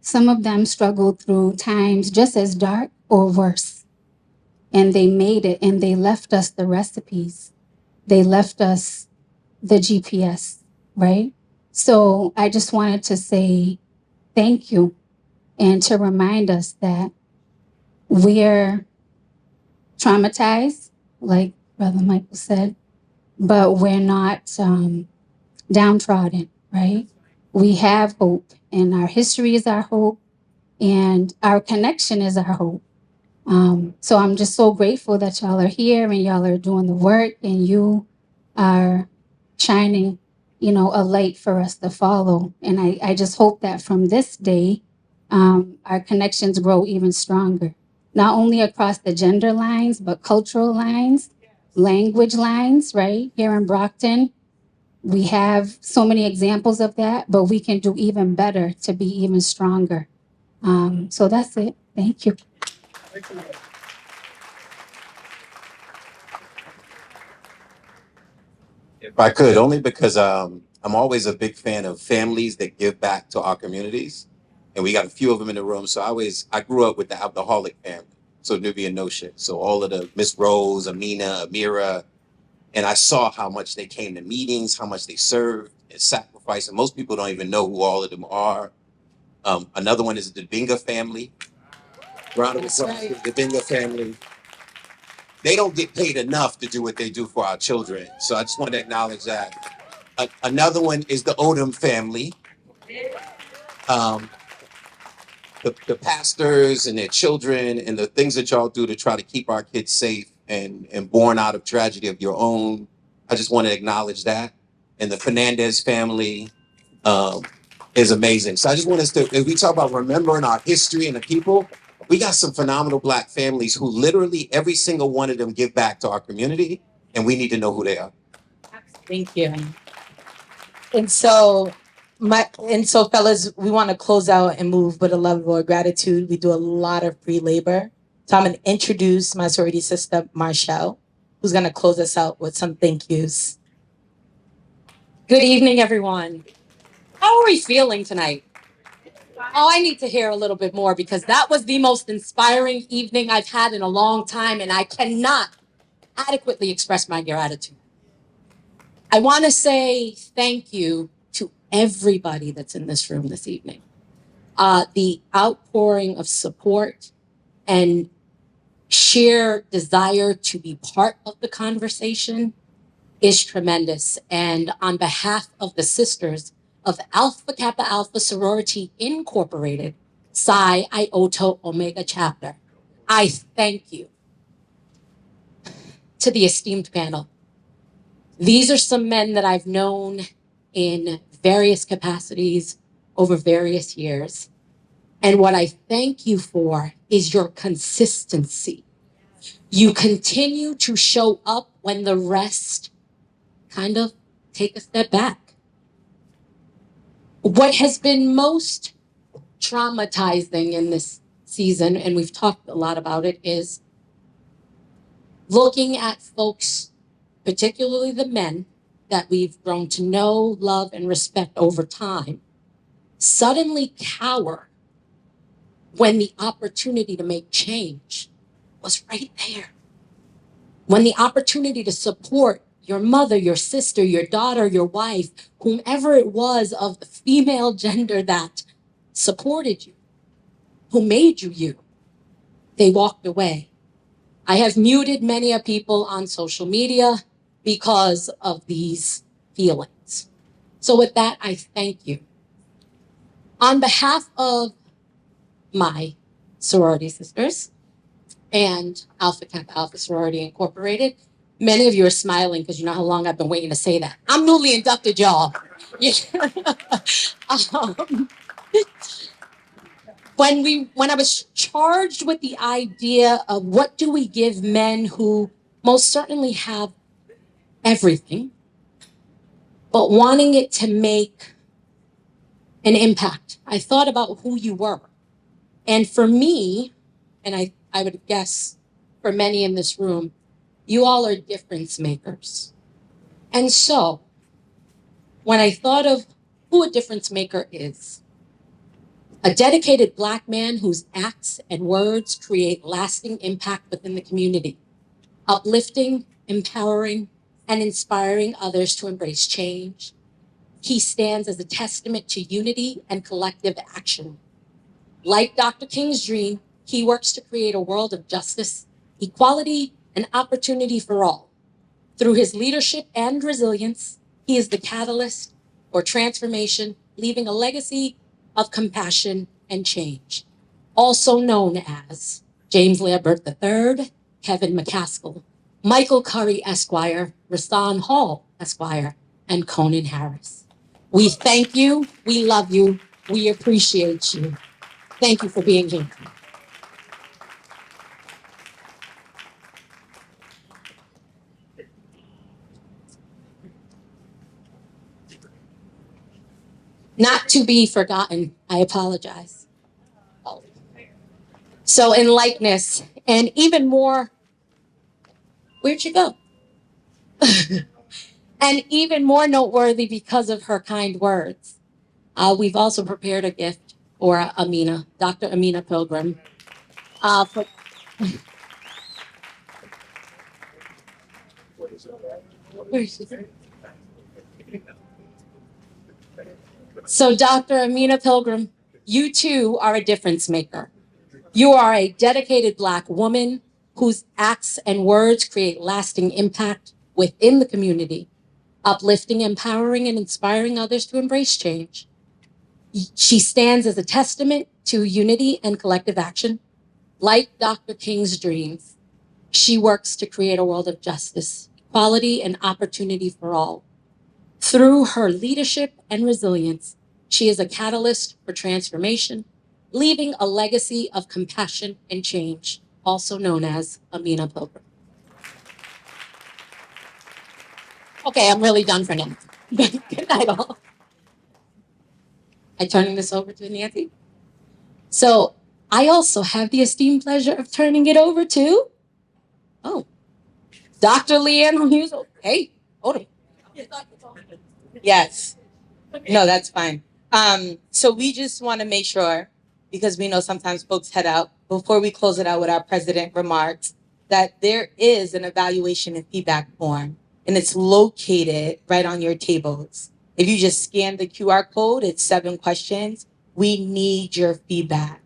Some of them struggled through times just as dark or worse. And they made it and they left us the recipes. They left us the GPS, right? So I just wanted to say thank you and to remind us that we're traumatized, like Brother Michael said, but we're not downtrodden, right? We have hope, and our history is our hope, and our connection is our hope. So I'm just so grateful that y'all are here and y'all are doing the work, and you are shining, a light for us to follow. And I just hope that from this day, our connections grow even stronger, not only across the gender lines, but cultural lines, language lines, right? Here in Brockton, we have so many examples of that, but we can do even better to be even stronger. So that's it. Thank you. If I could, only because I'm always a big fan of families that give back to our communities, and we got a few of them in the room. So I grew up with the alcoholic family, so Nubian Notion. So all of the Miss Rose, Amina, Amira, and I saw how much they came to meetings, how much they served and sacrificed, and most people don't even know who all of them are. Another one is the Binga family. Round of applause to the Binga family. They don't get paid enough to do what they do for our children. So I just want to acknowledge that. Another one is the Odom family. Um, the pastors and their children and the things that y'all do to try to keep our kids safe and born out of tragedy of your own. I just want to acknowledge that. And the Fernandez family is amazing. So I just want us to, as we talk about remembering our history and the people, we got some phenomenal Black families who literally every single one of them give back to our community, and we need to know who they are. Thank you. And so, fellas, we want to close out and move with a level of gratitude. We do a lot of free labor. So I'm going to introduce my sorority sister, Marshall, who's going to close us out with some thank yous. Good evening, everyone. How are we feeling tonight? Oh, I need to hear a little bit more because that was the most inspiring evening I've had in a long time, and I cannot adequately express my gratitude. I want to say thank you to everybody that's in this room this evening. The outpouring of support and sheer desire to be part of the conversation is tremendous. And on behalf of the sisters of Alpha Kappa Alpha Sorority Incorporated, Psi Iota Omega Chapter, I thank you. To the esteemed panel, these are some men that I've known in various capacities over various years. And what I thank you for is your consistency. You continue to show up when the rest kind of take a step back. What has been most traumatizing in this season, and we've talked a lot about it, is looking at folks, particularly the men that we've grown to know, love, and respect over time, suddenly cower when the opportunity to make change was right there. When the opportunity to support your mother, your sister, your daughter, your wife, whomever it was of the female gender that supported you, who made you you, they walked away. I have muted many of people on social media because of these feelings. So with that, I thank you. On behalf of my sorority sisters and Alpha Kappa Alpha Sorority Incorporated. Many of you are smiling because you know how long I've been waiting to say that. I'm newly inducted, y'all. Yeah. um, when I was charged with the idea of what do we give men who most certainly have everything, but wanting it to make an impact, I thought about who you were. And for me, and I would guess for many in this room, you all are difference makers. And so when I thought of who a difference maker is, a dedicated Black man whose acts and words create lasting impact within the community, uplifting, empowering, and inspiring others to embrace change. He stands as a testament to unity and collective action. Like Dr. King's dream, he works to create a world of justice, equality, and opportunity for all. Through his leadership and resilience, he is the catalyst for transformation, leaving a legacy of compassion and change. Also known as James Lambert III, Kevin McCaskill, Michael Curry Esquire, Rasan Hall Esquire, and Conan Harris. We thank you, we love you, we appreciate you. Thank you for being here. Not to be forgotten, I apologize. So in likeness, and even more, where'd you go? And even more noteworthy because of her kind words, we've also prepared a gift for Amina, Dr. Amina Pilgrim. So Dr. Amina Pilgrim, you too are a difference maker. You are a dedicated Black woman whose acts and words create lasting impact within the community, uplifting, empowering, and inspiring others to embrace change. She stands as a testament to unity and collective action. Like Dr. King's dreams, she works to create a world of justice, equality, and opportunity for all. Through her leadership and resilience, she is a catalyst for transformation, leaving a legacy of compassion and change, also known as Amina Pilgrim. Okay, I'm really done for now. Good night, all. I'm turning this over to Nancy. So I also have the esteemed pleasure of turning it over to, Dr. Leanne Hughes. Hey, hold on. Yes. No, that's fine. So we just want to make sure, because we know sometimes folks head out, before we close it out with our president remarks, that there is an evaluation and feedback form, and it's located right on your tables. If you just scan the QR code, it's 7 questions. We need your feedback.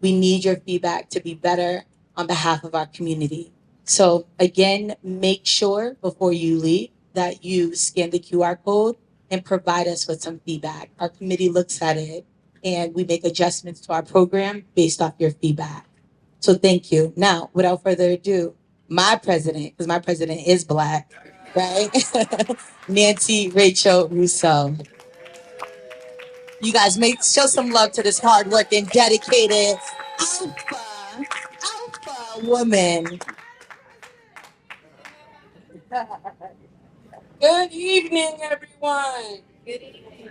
We need your feedback to be better on behalf of our community. So again, make sure before you leave that you scan the QR code and provide us with some feedback. Our committee looks at it and we make adjustments to our program based off your feedback. So thank you. Now, without further ado, my president, because my president is Black, right? Nancy Rachel Rousseau. You guys show some love to this hardworking, dedicated alpha woman. Good evening, everyone. Good evening.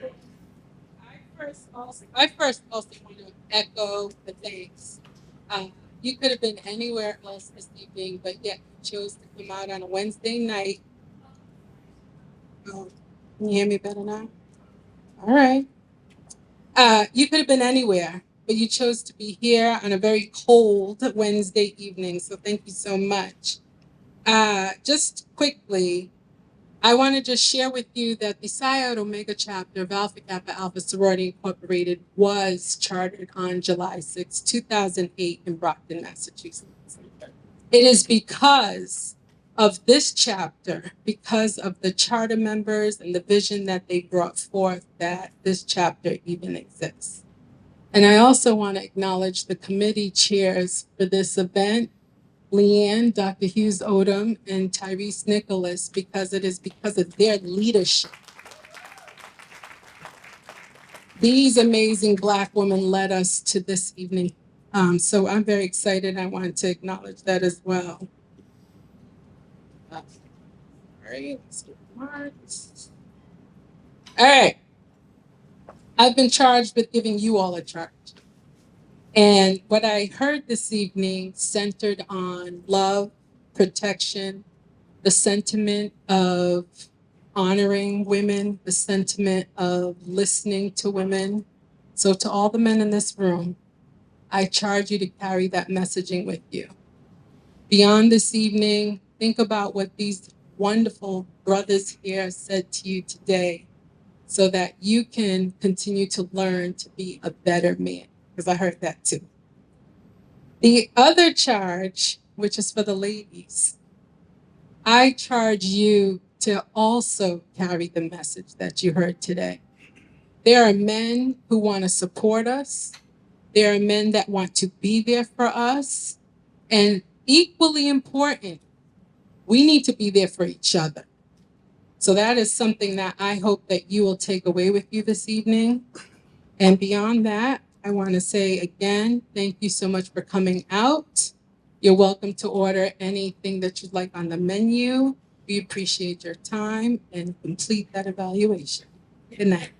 I first also want to echo the thanks. You could have been anywhere else this evening, but yet you chose to come out on a Wednesday night. Oh, can you hear me better now? All right. You could have been anywhere, but you chose to be here on a very cold Wednesday evening. So thank you so much. Just quickly, I want to just share with you that the Psi Iota Omega Chapter of Alpha Kappa Alpha Sorority Incorporated was chartered on July 6, 2008 in Brockton, Massachusetts. It is because of this chapter, because of the charter members and the vision that they brought forth, that this chapter even exists. And I also want to acknowledge the committee chairs for this event, Leanne, Dr. Hughes Odom, and Tyrese Nicholas, because it is because of their leadership. These amazing Black women led us to this evening. So I'm very excited. I wanted to acknowledge that as well. All right, let's get marked. All right. I've been charged with giving you all a charge. And what I heard this evening centered on love, protection, the sentiment of honoring women, the sentiment of listening to women. So to all the men in this room, I charge you to carry that messaging with you. Beyond this evening, think about what these wonderful brothers here said to you today so that you can continue to learn to be a better man, because I heard that too. The other charge, which is for the ladies, I charge you to also carry the message that you heard today. There are men who want to support us. There are men that want to be there for us. And equally important, we need to be there for each other. So that is something that I hope that you will take away with you this evening. And beyond that, I want to say again, thank you so much for coming out. You're welcome to order anything that you'd like on the menu. We appreciate your time and complete that evaluation. Good night.